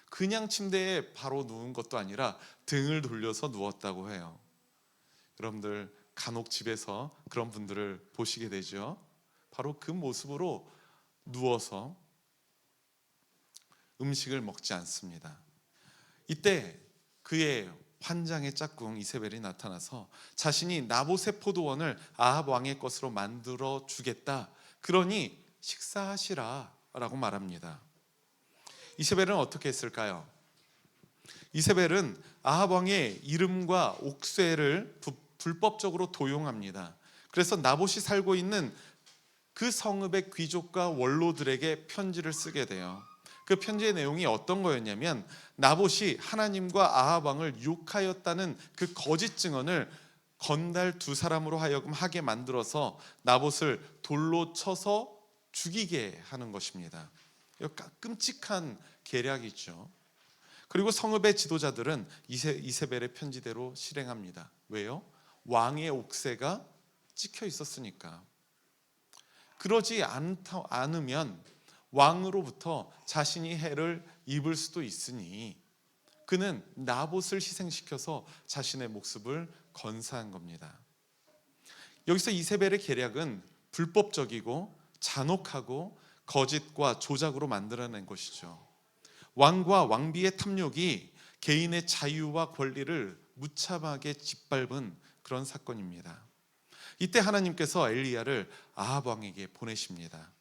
그냥 침대에 바로 누운 것도 아니라 등을 돌려서 누웠다고 해요. 여러분들 간혹 집에서 그런 분들을 보시게 되죠. 바로 그 모습으로 누워서 음식을 먹지 않습니다. 이때 그의 환장의 짝꿍 이세벨이 나타나서 자신이 나봇의 포도원을 아합 왕의 것으로 만들어 주겠다, 그러니 식사하시라 라고 말합니다. 이세벨은 어떻게 했을까요? 이세벨은 아합 왕의 이름과 옥쇠를 불법적으로 도용합니다. 그래서 나봇이 살고 있는 그 성읍의 귀족과 원로들에게 편지를 쓰게 돼요. 그 편지의 내용이 어떤 거였냐면 나봇이 하나님과 아합 왕을 욕하였다는 그 거짓 증언을 건달 두 사람으로 하여금 하게 만들어서 나봇을 돌로 쳐서 죽이게 하는 것입니다. 끔찍한 계략이죠. 그리고 성읍의 지도자들은 이세벨의 편지대로 실행합니다. 왜요? 왕의 옥새가 찍혀 있었으니까. 그러지 않으면 왕으로부터 자신이 해를 입을 수도 있으니 그는 나봇을 희생시켜서 자신의 목숨을 건사한 겁니다. 여기서 이세벨의 계략은 불법적이고 잔혹하고 거짓과 조작으로 만들어낸 것이죠. 왕과 왕비의 탐욕이 개인의 자유와 권리를 무참하게 짓밟은 그런 사건입니다. 이때 하나님께서 엘리야를 아합 왕에게 보내십니다.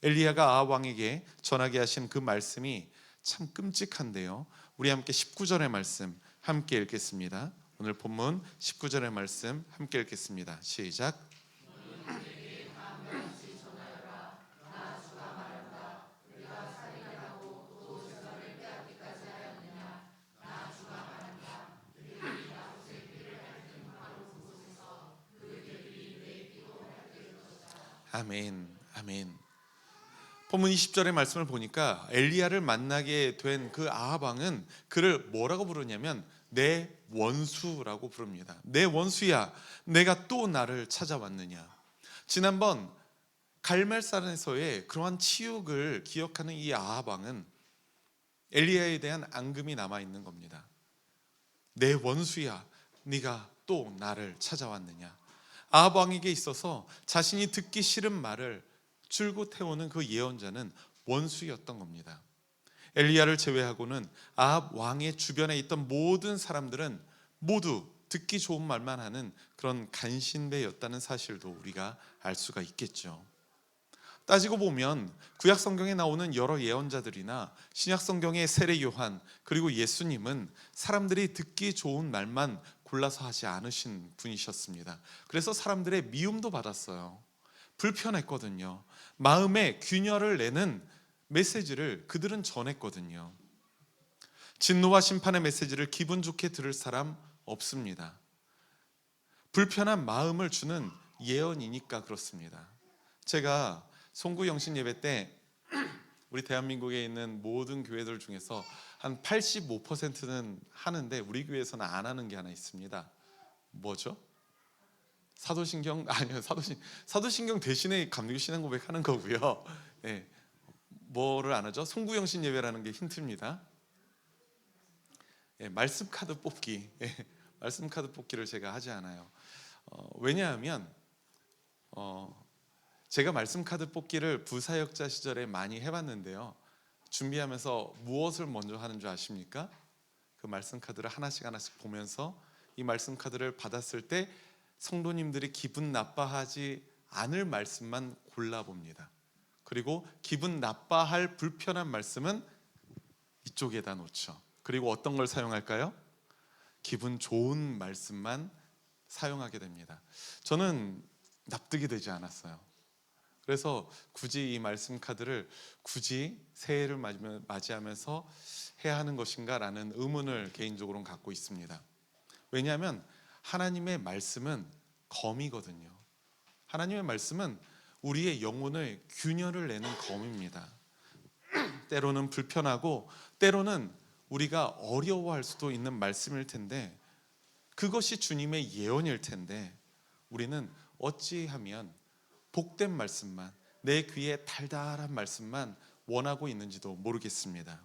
엘리야가 아합 왕에게 전하게 하신 그 말씀이 참 끔찍한데요, 우리 함께 19절의 말씀 함께 읽겠습니다. 오늘 본문 19절의 말씀 함께 읽겠습니다. 시작. 아멘, 아멘. 본문 20절의 말씀을 보니까 엘리야를 만나게 된 그 아합 왕은 그를 뭐라고 부르냐면 내 원수라고 부릅니다. 내 원수야, 내가 또 나를 찾아왔느냐. 지난번 갈멜산에서의 그러한 치욕을 기억하는 이 아합 왕은 엘리야에 대한 앙금이 남아 있는 겁니다. 내 원수야, 네가 또 나를 찾아왔느냐. 아합 왕에게 있어서 자신이 듣기 싫은 말을 줄곧 해오는 그 예언자는 원수였던 겁니다. 엘리야를 제외하고는 아합 왕의 주변에 있던 모든 사람들은 모두 듣기 좋은 말만 하는 그런 간신배였다는 사실도 우리가 알 수가 있겠죠. 따지고 보면 구약 성경에 나오는 여러 예언자들이나 신약 성경의 세례 요한 그리고 예수님은 사람들이 듣기 좋은 말만 골라서 하지 않으신 분이셨습니다. 그래서 사람들의 미움도 받았어요. 불편했거든요. 마음에 균열을 내는 메시지를 그들은 전했거든요. 진노와 심판의 메시지를 기분 좋게 들을 사람 없습니다. 불편한 마음을 주는 예언이니까 그렇습니다. 제가 송구 영신 예배 때 우리 대한민국에 있는 모든 교회들 중에서 한 85%는 하는데 우리 교회에서는 안 하는 게 하나 있습니다. 뭐죠? 사도신경 아니요, 사도신경 대신에 감리교 신앙 고백하는 거고요. 네. 뭐를 안 하죠? 송구영신 예배라는 게 힌트입니다. 네, 말씀 카드 뽑기. 네, 말씀 카드 뽑기를 제가 하지 않아요. 왜냐하면 제가 말씀 카드 뽑기를 부사역자 시절에 많이 해봤는데요. 준비하면서 무엇을 먼저 하는 줄 아십니까? 그 말씀 카드를 하나씩 보면서 이 말씀 카드를 받았을 때 성도님들이 기분 나빠하지 않을 말씀만 골라봅니다. 그리고 기분 나빠할 불편한 말씀은 이쪽에다 놓죠. 그리고 어떤 걸 사용할까요? 기분 좋은 말씀만 사용하게 됩니다. 저는 납득이 되지 않았어요. 그래서 굳이 이 말씀 카드를 굳이 새해를 맞이하면서 해야 하는 것인가라는 의문을 개인적으로는 갖고 있습니다. 왜냐하면 하나님의 말씀은 검이거든요. 하나님의 말씀은 우리의 영혼을 균열을 내는 검입니다. 때로는 불편하고 때로는 우리가 어려워할 수도 있는 말씀일 텐데 그것이 주님의 예언일 텐데 우리는 어찌하면 복된 말씀만, 내 귀에 달달한 말씀만 원하고 있는지도 모르겠습니다.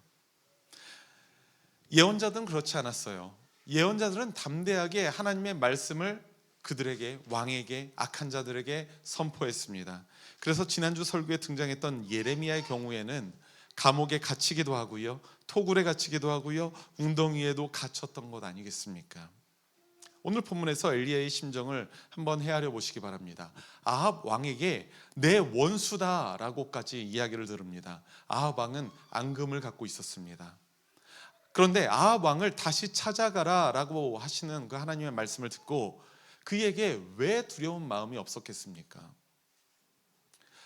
예언자들은 그렇지 않았어요. 예언자들은 담대하게 하나님의 말씀을 그들에게, 왕에게, 악한 자들에게 선포했습니다. 그래서 지난주 설교에 등장했던 예레미야의 경우에는 감옥에 갇히기도 하고요, 토굴에 갇히기도 하고요, 웅덩이에도 갇혔던 것 아니겠습니까? 오늘 본문에서 엘리야의 심정을 한번 헤아려 보시기 바랍니다. 아합 왕에게 내 원수다라고까지 이야기를 들읍니다. 아합 왕은 앙금을 갖고 있었습니다. 그런데 아합 왕을 다시 찾아가라라고 하시는 그 하나님의 말씀을 듣고 그에게 왜 두려운 마음이 없었겠습니까?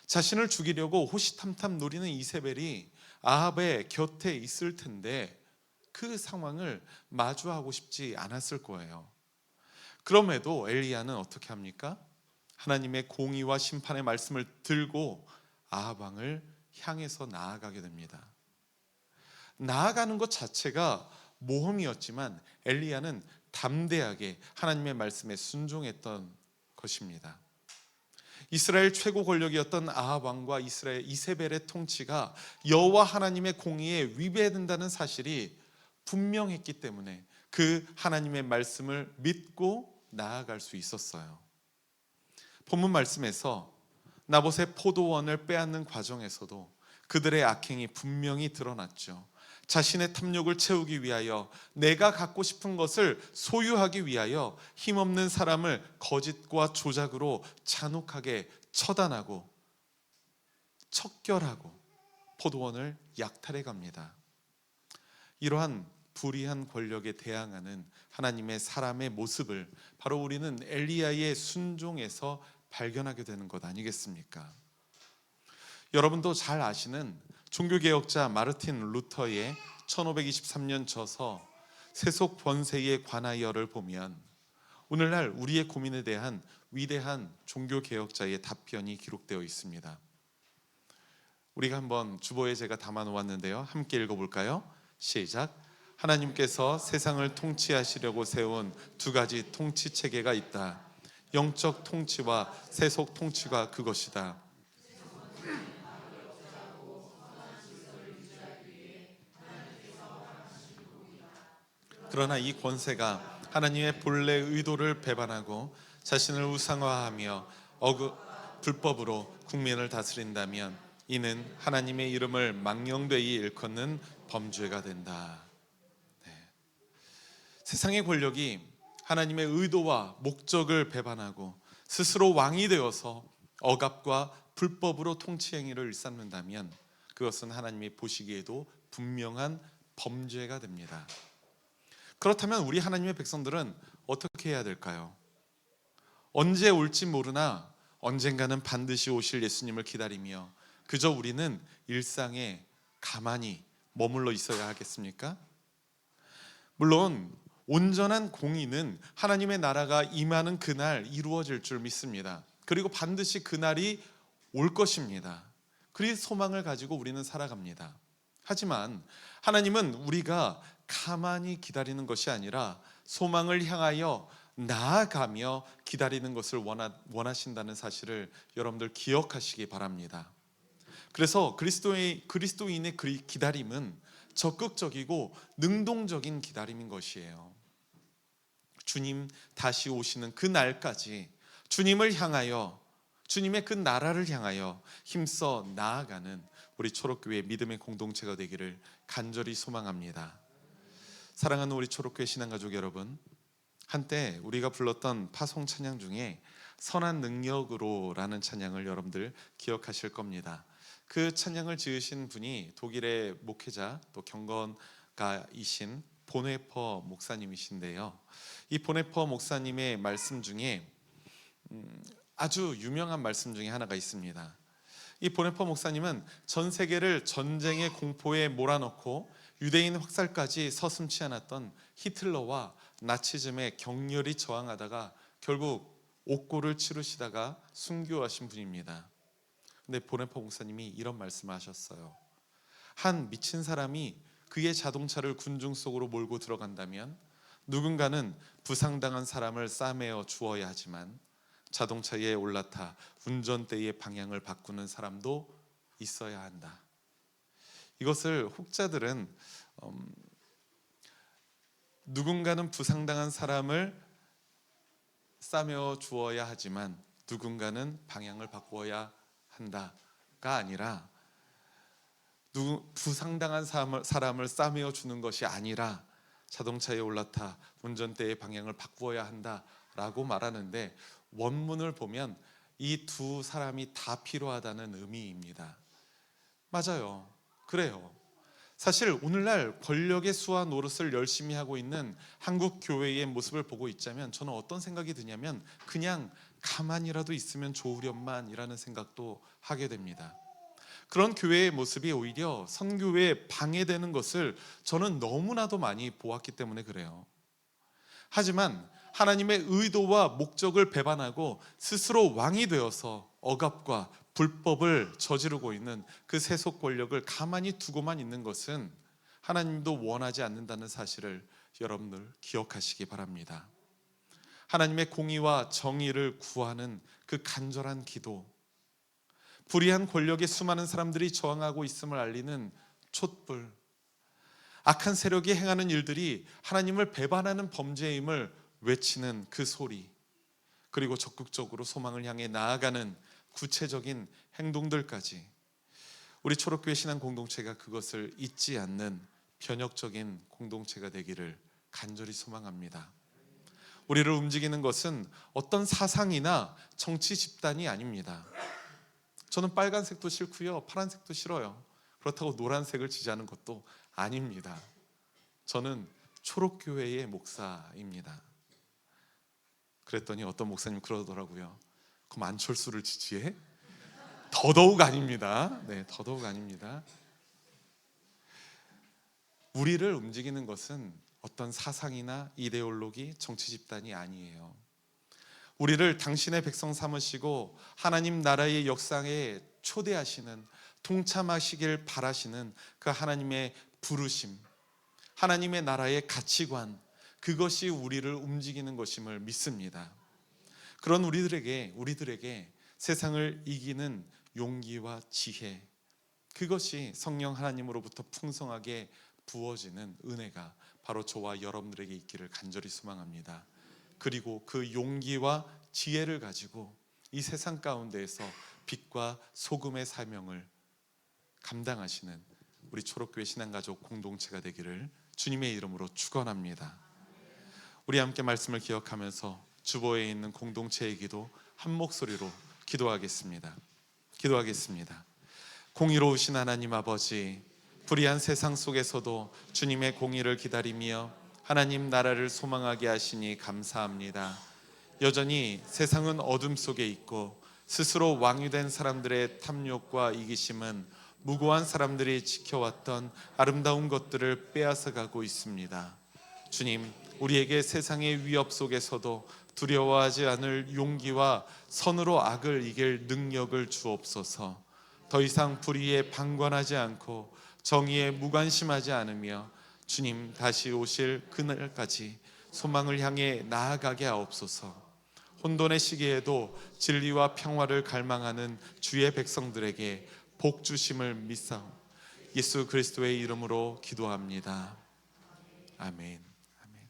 자신을 죽이려고 호시탐탐 노리는 이세벨이 아합의 곁에 있을 텐데 그 상황을 마주하고 싶지 않았을 거예요. 그럼에도 엘리야는 어떻게 합니까? 하나님의 공의와 심판의 말씀을 들고 아합 왕을 향해서 나아가게 됩니다. 나아가는 것 자체가 모험이었지만 엘리야는 담대하게 하나님의 말씀에 순종했던 것입니다. 이스라엘 최고 권력이었던 아합 왕과 이스라엘 이세벨의 통치가 여호와 하나님의 공의에 위배된다는 사실이 분명했기 때문에 그 하나님의 말씀을 믿고 나아갈 수 있었어요. 본문 말씀에서 나봇의 포도원을 빼앗는 과정에서도 그들의 악행이 분명히 드러났죠. 자신의 탐욕을 채우기 위하여, 내가 갖고 싶은 것을 소유하기 위하여 힘없는 사람을 거짓과 조작으로 잔혹하게 처단하고 척결하고 포도원을 약탈해 갑니다. 이러한 불의한 권력에 대항하는 하나님의 사람의 모습을 바로 우리는 엘리야의 순종에서 발견하게 되는 것 아니겠습니까? 여러분도 잘 아시는 종교개혁자 마르틴 루터의 1523년 저서 세속 번세에 관하여를 보면 오늘날 우리의 고민에 대한 위대한 종교개혁자의 답변이 기록되어 있습니다. 우리가 한번 주보에 제가 담아 놓았는데요, 함께 읽어볼까요? 시작. 하나님께서 세상을 통치하시려고 세운 두 가지 통치 체계가 있다. 영적 통치와 세속 통치가 그것이다. 그러나 이 권세가 하나님의 본래 의도를 배반하고 자신을 우상화하며 불법으로 국민을 다스린다면 이는 하나님의 이름을 망령되이 일컫는 범죄가 된다. 세상의 권력이 하나님의 의도와 목적을 배반하고 스스로 왕이 되어서 억압과 불법으로 통치 행위를 일삼는다면 그것은 하나님이 보시기에도 분명한 범죄가 됩니다. 그렇다면 우리 하나님의 백성들은 어떻게 해야 될까요? 언제 올지 모르나 언젠가는 반드시 오실 예수님을 기다리며 그저 우리는 일상에 가만히 머물러 있어야 하겠습니까? 물론 온전한 공의는 하나님의 나라가 임하는 그날 이루어질 줄 믿습니다. 그리고 반드시 그날이 올 것입니다. 그 소망을 가지고 우리는 살아갑니다. 하지만 하나님은 우리가 가만히 기다리는 것이 아니라 소망을 향하여 나아가며 기다리는 것을 원하신다는 사실을 여러분들 기억하시기 바랍니다. 그래서 그리스도인의 기다림은 적극적이고 능동적인 기다림인 것이에요. 주님 다시 오시는 그 날까지 주님을 향하여, 주님의 그 나라를 향하여 힘써 나아가는 우리 초록교회 믿음의 공동체가 되기를 간절히 소망합니다. 사랑하는 우리 초록교회 신앙가족 여러분, 한때 우리가 불렀던 파송 찬양 중에 선한 능력으로라는 찬양을 여러분들 기억하실 겁니다. 그 찬양을 지으신 분이 독일의 목회자 또 경건가이신 보네퍼 목사님이신데요. 이 보네퍼 목사님의 말씀 중에 아주 유명한 말씀 중에 하나가 있습니다. 이 보네퍼 목사님은 전 세계를 전쟁의 공포에 몰아넣고 유대인 확살까지 서슴지 않았던 히틀러와 나치즘에 격렬히 저항하다가 결국 옥고를 치르시다가 순교하신 분입니다. 근데 보네퍼 목사님이 이런 말씀을 하셨어요. 한 미친 사람이 그의 자동차를 군중 속으로 몰고 들어간다면 누군가는 부상당한 사람을 싸매어 주어야 하지만 자동차에 올라타 운전대의 방향을 바꾸는 사람도 있어야 한다. 이것을 혹자들은 누군가는 부상당한 사람을 싸매어 주어야 하지만 누군가는 방향을 바꾸어야 한다가 아니라 부상당한 사람을 싸매어 주는 것이 아니라 자동차에 올라타 운전대의 방향을 바꾸어야 한다라고 말하는데, 원문을 보면 이 두 사람이 다 필요하다는 의미입니다. 맞아요. 그래요. 사실 오늘날 권력의 수와 노릇을 열심히 하고 있는 한국 교회의 모습을 보고 있자면 저는 어떤 생각이 드냐면 그냥 가만히라도 있으면 좋으련만이라는 생각도 하게 됩니다. 그런 교회의 모습이 오히려 선교에 방해되는 것을 저는 너무나도 많이 보았기 때문에 그래요. 하지만 하나님의 의도와 목적을 배반하고 스스로 왕이 되어서 억압과 불법을 저지르고 있는 그 세속 권력을 가만히 두고만 있는 것은 하나님도 원하지 않는다는 사실을 여러분들 기억하시기 바랍니다. 하나님의 공의와 정의를 구하는 그 간절한 기도, 불의한 권력에 수많은 사람들이 저항하고 있음을 알리는 촛불, 악한 세력이 행하는 일들이 하나님을 배반하는 범죄임을 외치는 그 소리, 그리고 적극적으로 소망을 향해 나아가는 구체적인 행동들까지 우리 초록교회 신앙 공동체가 그것을 잊지 않는 변혁적인 공동체가 되기를 간절히 소망합니다. 우리를 움직이는 것은 어떤 사상이나 정치 집단이 아닙니다. 저는 빨간색도 싫고요, 파란색도 싫어요. 그렇다고 노란색을 지지하는 것도 아닙니다. 저는 초록교회의 목사입니다. 그랬더니 어떤 목사님 그러더라고요. 그럼 안철수를 지지해? 더더욱 아닙니다. 네, 더더욱 아닙니다. 우리를 움직이는 것은 어떤 사상이나 이데올로기, 정치 집단이 아니에요. 우리를 당신의 백성 삼으시고 하나님 나라의 역사에 초대하시는, 동참하시길 바라시는 그 하나님의 부르심, 하나님의 나라의 가치관, 그것이 우리를 움직이는 것임을 믿습니다. 그런 우리들에게 세상을 이기는 용기와 지혜, 그것이 성령 하나님으로부터 풍성하게 부어지는 은혜가 바로 저와 여러분들에게 있기를 간절히 소망합니다. 그리고 그 용기와 지혜를 가지고 이 세상 가운데에서 빛과 소금의 사명을 감당하시는 우리 초록교회 신앙가족 공동체가 되기를 주님의 이름으로 축원합니다. 우리 함께 말씀을 기억하면서 주보에 있는 공동체의 기도 한 목소리로 기도하겠습니다. 공의로우신 하나님 아버지, 불의한 세상 속에서도 주님의 공의를 기다리며 하나님 나라를 소망하게 하시니 감사합니다. 여전히 세상은 어둠 속에 있고 스스로 왕이 된 사람들의 탐욕과 이기심은 무고한 사람들이 지켜왔던 아름다운 것들을 빼앗아가고 있습니다. 주님, 우리에게 세상의 위협 속에서도 두려워하지 않을 용기와 선으로 악을 이길 능력을 주옵소서. 더 이상 불의에 방관하지 않고 정의에 무관심하지 않으며 주님 다시 오실 그날까지 소망을 향해 나아가게 하옵소서. 혼돈의 시기에도 진리와 평화를 갈망하는 주의 백성들에게 복 주심을 믿사오. 예수 그리스도의 이름으로 기도합니다. 아멘. 아멘.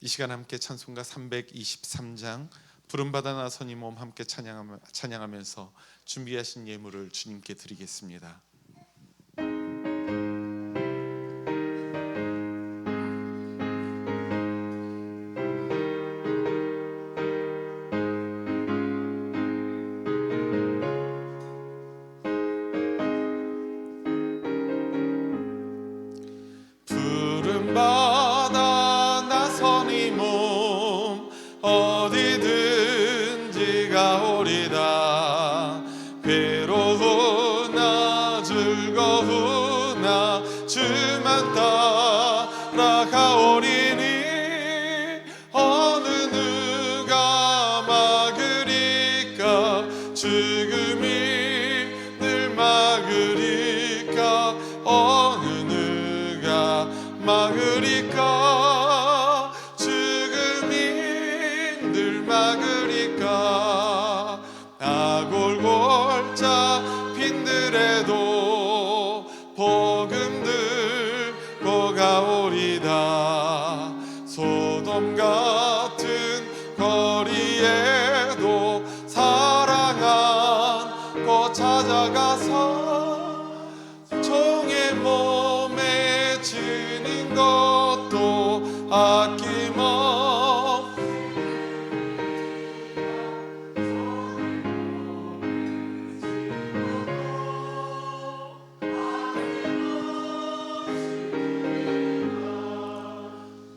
이 시간 함께 찬송가 323장 부름받아 나선 이 몸 함께 찬양하면서 준비하신 예물을 주님께 드리겠습니다. 부름받아 나선 이 몸 어디든지 가오리다. 괴로우나 즐거우나 주만 따라가오리니 어느 누가 막으리까. 죽음이 늘 막으리까. 어느 누가 막으리까. 죽음이 늘 막으리까. 아골골 잡힌들에도 복음 들고 가오리다. 소돔 같은 거리에도 사랑 안고 찾아가서 종의 몸에 지닌 것도 아낌없.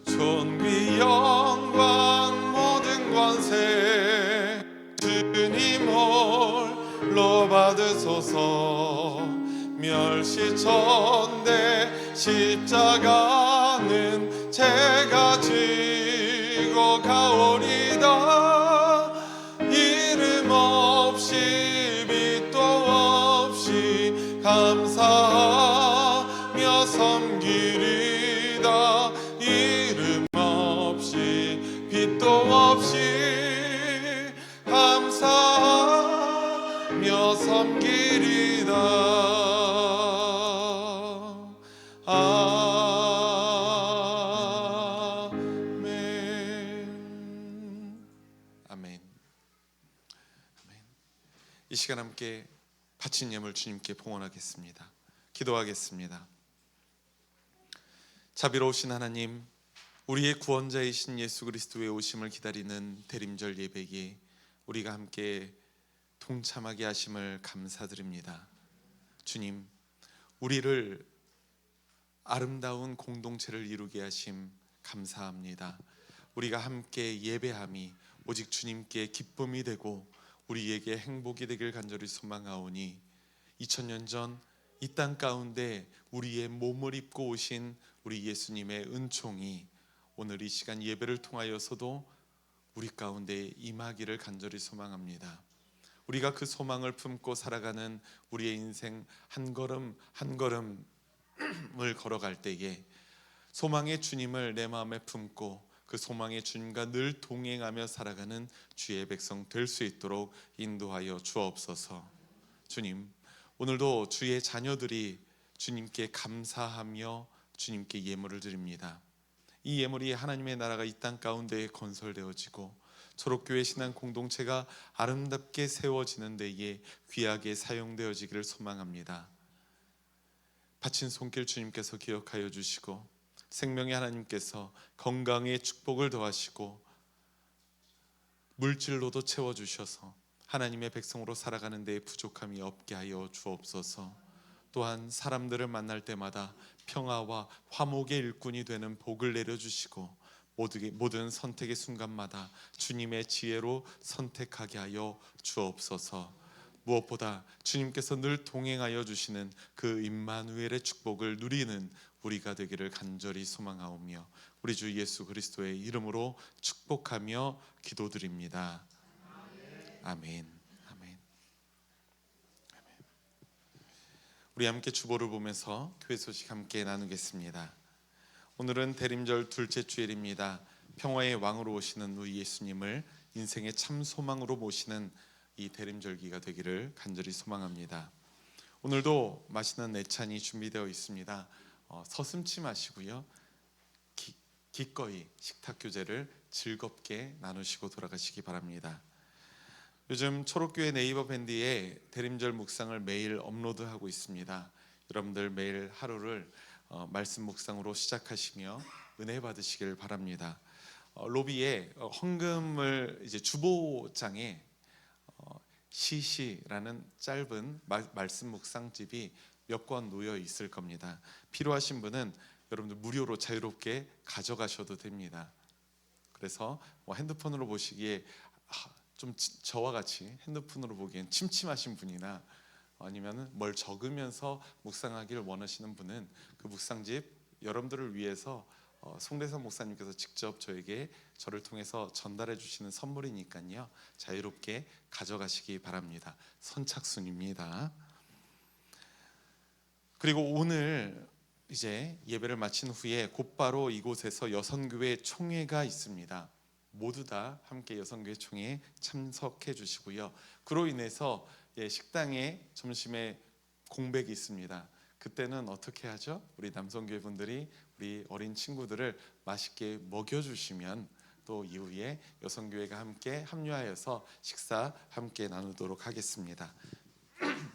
존귀 영광 모든 권세 주님 홀로 받으소서. 멸시천대 십자가는 제가 지고 가오리다. 이름 없이 빛도 없이 감사하며 섬기리다. 이름 없이 빛도 없이 감사하며 섬기리다. 아멘. 이 시간 함께 바친 예물 주님께 봉헌하겠습니다. 기도하겠습니다. 자비로우신 하나님, 우리의 구원자이신 예수 그리스도의 오심을 기다리는 대림절 예배에 우리가 함께 동참하게 하심을 감사드립니다. 주님, 우리를 아름다운 공동체를 이루게 하심 감사합니다. 우리가 함께 예배함이 오직 주님께 기쁨이 되고 우리에게 행복이 되길 간절히 소망하오니 2000년 전 이 땅 가운데 우리의 몸을 입고 오신 우리 예수님의 은총이 오늘 이 시간 예배를 통하여서도 우리 가운데 임하기를 간절히 소망합니다. 우리가 그 소망을 품고 살아가는 우리의 인생 한 걸음 한 걸음을 걸어갈 때에 소망의 주님을 내 마음에 품고 그 소망의 주님과 늘 동행하며 살아가는 주의 백성 될 수 있도록 인도하여 주옵소서. 주님, 오늘도 주의 자녀들이 주님께 감사하며 주님께 예물을 드립니다. 이 예물이 하나님의 나라가 이 땅 가운데 건설되어지고 초록교회 신앙 공동체가 아름답게 세워지는 데에 귀하게 사용되어지기를 소망합니다. 바친 손길 주님께서 기억하여 주시고 생명의 하나님께서 건강의 축복을 더하시고 물질로도 채워주셔서 하나님의 백성으로 살아가는 데에 부족함이 없게 하여 주옵소서. 또한 사람들을 만날 때마다 평화와 화목의 일꾼이 되는 복을 내려주시고 모든 선택의 순간마다 주님의 지혜로 선택하게 하여 주옵소서. 무엇보다 주님께서 늘 동행하여 주시는 그 임마누엘의 축복을 누리는 우리가 되기를 간절히 소망하오며 우리 주 예수 그리스도의 이름으로 축복하며 기도드립니다. 아멘. 아멘. 우리 함께 주보를 보면서 교회 소식 함께 나누겠습니다. 오늘은 대림절 둘째 주일입니다. 평화의 왕으로 오시는 우리 예수님을 인생의 참 소망으로 모시는 이 대림절기가 되기를 간절히 소망합니다. 오늘도 맛있는 내찬이 준비되어 있습니다. 서슴지 마시고요, 기꺼이 식탁 교제를 즐겁게 나누시고 돌아가시기 바랍니다. 요즘 초록교회 네이버 밴드에 대림절 묵상을 매일 업로드하고 있습니다. 여러분들 매일 하루를 말씀 묵상으로 시작하시며 은혜 받으시길 바랍니다. 로비에 헌금을 이제 주보장에 시시라는 짧은 말씀 묵상집이 몇 권 놓여 있을 겁니다. 필요하신 분은 여러분들 무료로 자유롭게 가져가셔도 됩니다. 그래서 핸드폰으로 보시기에 좀 저와 같이 핸드폰으로 보기엔 침침하신 분이나 아니면 뭘 적으면서 묵상하기를 원하시는 분은 그 묵상집 여러분들을 위해서 송대선 목사님께서 직접 저를 통해서 전달해 주시는 선물이니까요, 자유롭게 가져가시기 바랍니다. 선착순입니다. 그리고 오늘 이제 예배를 마친 후에 곧바로 이곳에서 여선교회 총회가 있습니다. 모두 다 함께 여선교회 총회에 참석해 주시고요. 그로 인해서 식당에 점심에 공백이 있습니다. 그때는 어떻게 하죠? 우리 남성교회 분들이 우리 어린 친구들을 맛있게 먹여주시면 또 이후에 여성교회가 함께 합류하여서 식사 함께 나누도록 하겠습니다.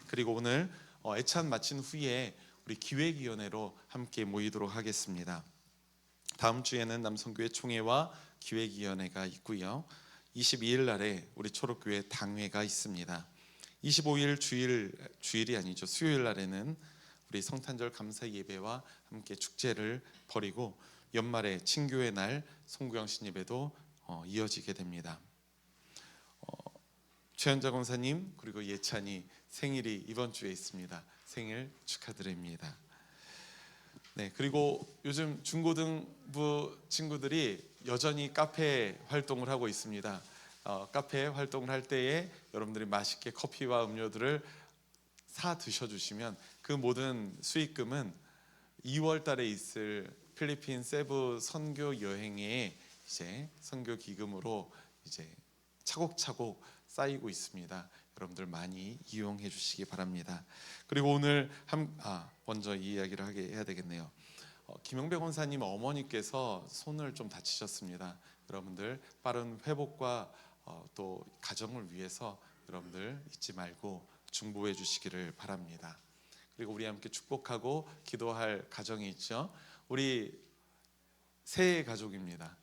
그리고 오늘 애찬 마친 후에 우리 기획위원회로 함께 모이도록 하겠습니다. 다음 주에는 남성교회 총회와 기획위원회가 있고요. 22일 날에 우리 초록교회 당회가 있습니다. 25일 주일이 아니죠. 수요일 날에는 우리 성탄절 감사 예배와 함께 축제를 벌이고 연말에 친교의 날 송구영신 예배도 이어지게 됩니다. 최현자 권사님 그리고 예찬이 생일이 이번 주에 있습니다. 생일 축하드립니다. 네, 그리고 요즘 중고등부 친구들이 여전히 카페 활동을 하고 있습니다. 카페 활동을 할 때에 여러분들이 맛있게 커피와 음료들을 사 드셔주시면 그 모든 수익금은 2월 달에 있을 필리핀 세부 선교 여행의 이제 선교 기금으로 이제 차곡차곡 쌓이고 있습니다. 여러분들 많이 이용해 주시기 바랍니다. 그리고 오늘 먼저 이 이야기를 해야 되겠네요. 김영배 권사님 어머니께서 손을 좀 다치셨습니다. 여러분들 빠른 회복과 또 가정을 위해서 여러분들 잊지 말고 중보해 주시기를 바랍니다. 그리고 우리 함께 축복하고 기도할 가정이 있죠. 우리 새 가족입니다.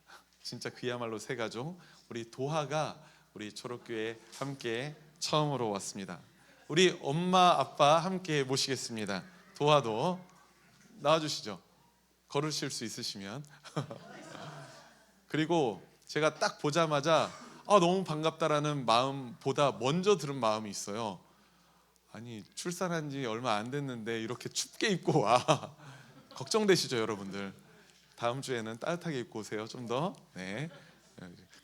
진짜 그야말로 새 가족. 우리 도하가 우리 초록교회 함께 처음으로 왔습니다. 우리 엄마 아빠 함께 모시겠습니다. 도하도 나와주시죠. 걸으실 수 있으시면. 그리고 제가 딱 보자마자 너무 반갑다라는 마음보다 먼저 들은 마음이 있어요. 아니 출산한 지 얼마 안 됐는데 이렇게 춥게 입고 와. 걱정되시죠 여러분들. 다음 주에는 따뜻하게 입고 오세요. 좀 더. 네,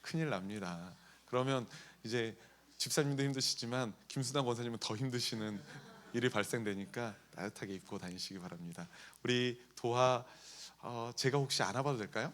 큰일 납니다. 그러면 이제 집사님도 힘드시지만 김수남 권사님은 더 힘드시는 일이 발생되니까 따뜻하게 입고 다니시기 바랍니다. 우리 도하 제가 혹시 안아봐도 될까요?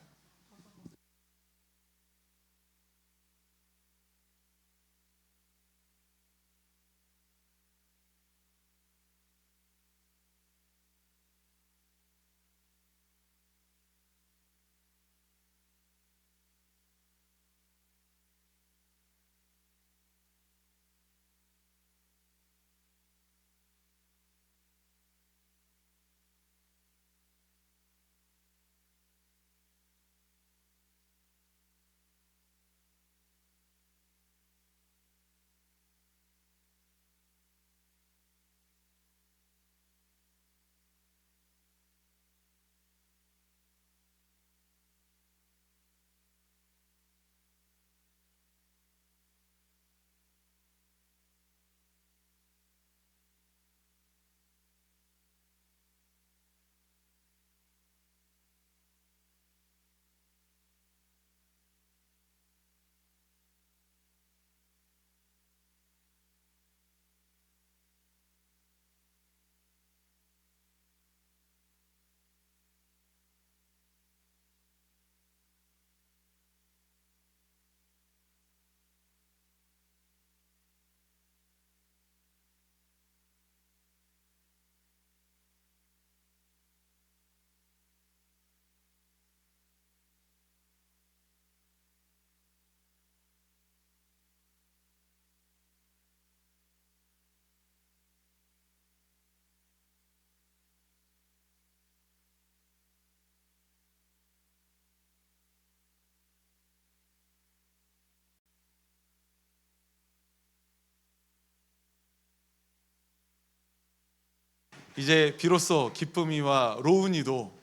이제 비로소 기쁨이와 로운이도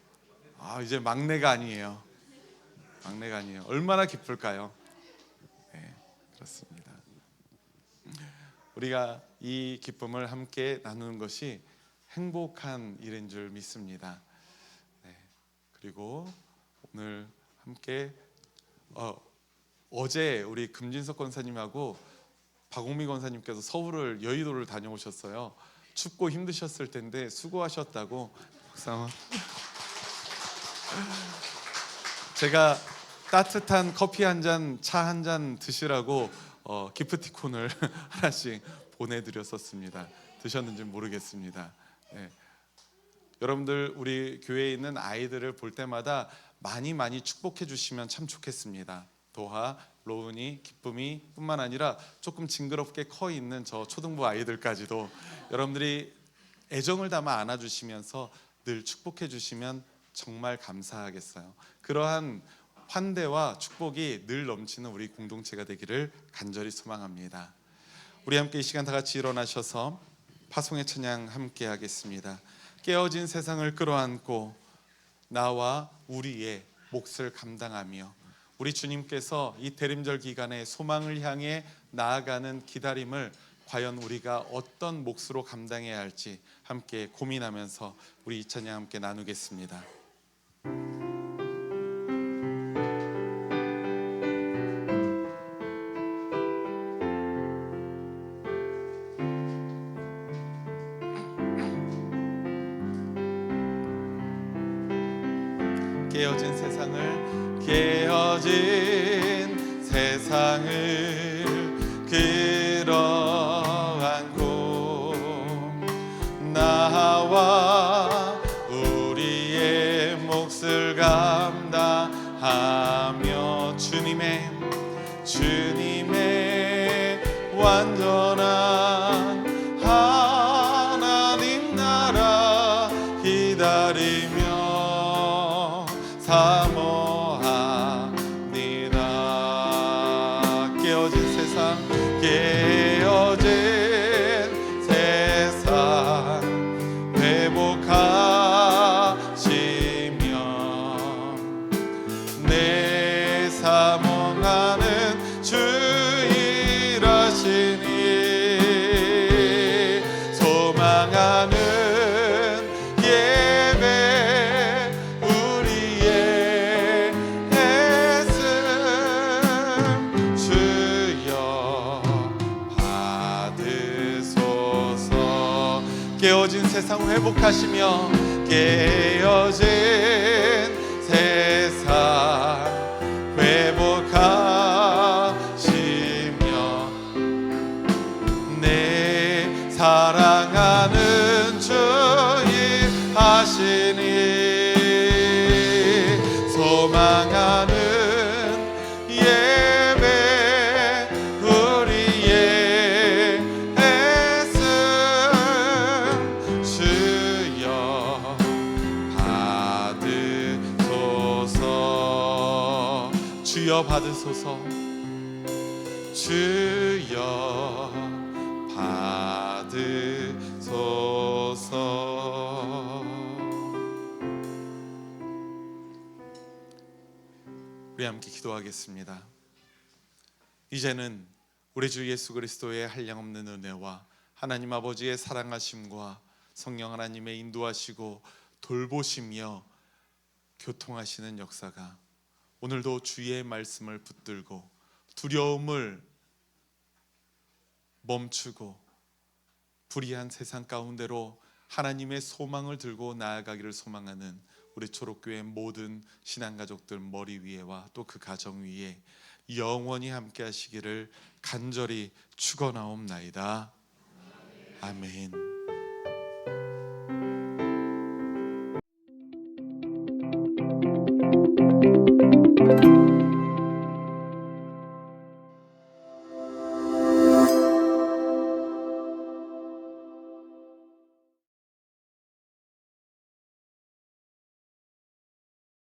이제 막내가 아니에요. 얼마나 기쁠까요? 네, 그렇습니다. 우리가 이 기쁨을 함께 나누는 것이 행복한 일인 줄 믿습니다. 네, 그리고 오늘 함께 어제 우리 금진석 권사님하고 박홍미 권사님께서 서울을 여의도를 다녀오셨어요. 춥고 힘드셨을 텐데 수고하셨다고. 박수. 제가 따뜻한 커피 한 잔, 차 한 잔 드시라고 기프티콘을 하나씩 보내드렸었습니다. 드셨는지 모르겠습니다. 네. 여러분들 우리 교회에 있는 아이들을 볼 때마다 많이 축복해 주시면 참 좋겠습니다. 도하, 로운이, 기쁨이 뿐만 아니라 조금 징그럽게 커 있는 저 초등부 아이들까지도 여러분들이 애정을 담아 안아주시면서 늘 축복해 주시면 정말 감사하겠어요. 그러한 환대와 축복이 늘 넘치는 우리 공동체가 되기를 간절히 소망합니다. 우리 함께 이 시간 다 같이 일어나셔서 파송의 찬양 함께 하겠습니다. 깨어진 세상을 끌어안고 나와 우리의 몫을 감당하며 우리 주님께서 이 대림절 기간에 소망을 향해 나아가는 기다림을 과연 우리가 어떤 몫으로 감당해야 할지 함께 고민하면서 우리 이 찬양 함께 나누겠습니다. 깨어진 세상을 끌어안고 나와 우리의 몫을 감당하며 주님의 완전한 하나님 나라 기다리며 사모합니다. 깨어진 세상 회복하시며 내 사모하는 주 일하시니 소망하는 예배 우리의 애씀 주여 받으소서. 깨어진 세상 회복하시며 깨어진 세상 회복하시며 내 사랑하는 주 일하시니 소망하는 예배 우리의 애씀 주여 받으소서. 주여 받으소서. 주여 받으소서. 우리 함께 기도하겠습니다. 이제는 우리 주 예수 그리스도의 한량없는 은혜와 하나님 아버지의 사랑하심과 성령 하나님의 인도하시고 돌보시며 교통하시는 역사가 오늘도 주의 말씀을 붙들고 두려움을 멈추고 불의한 세상 가운데로 하나님의 소망을 들고 나아가기를 소망하는 우리 초록교회 모든 신앙가족들 머리 위에와 또 그 가정 위에 영원히 함께 하시기를 간절히 축원하옵나이다. 아멘.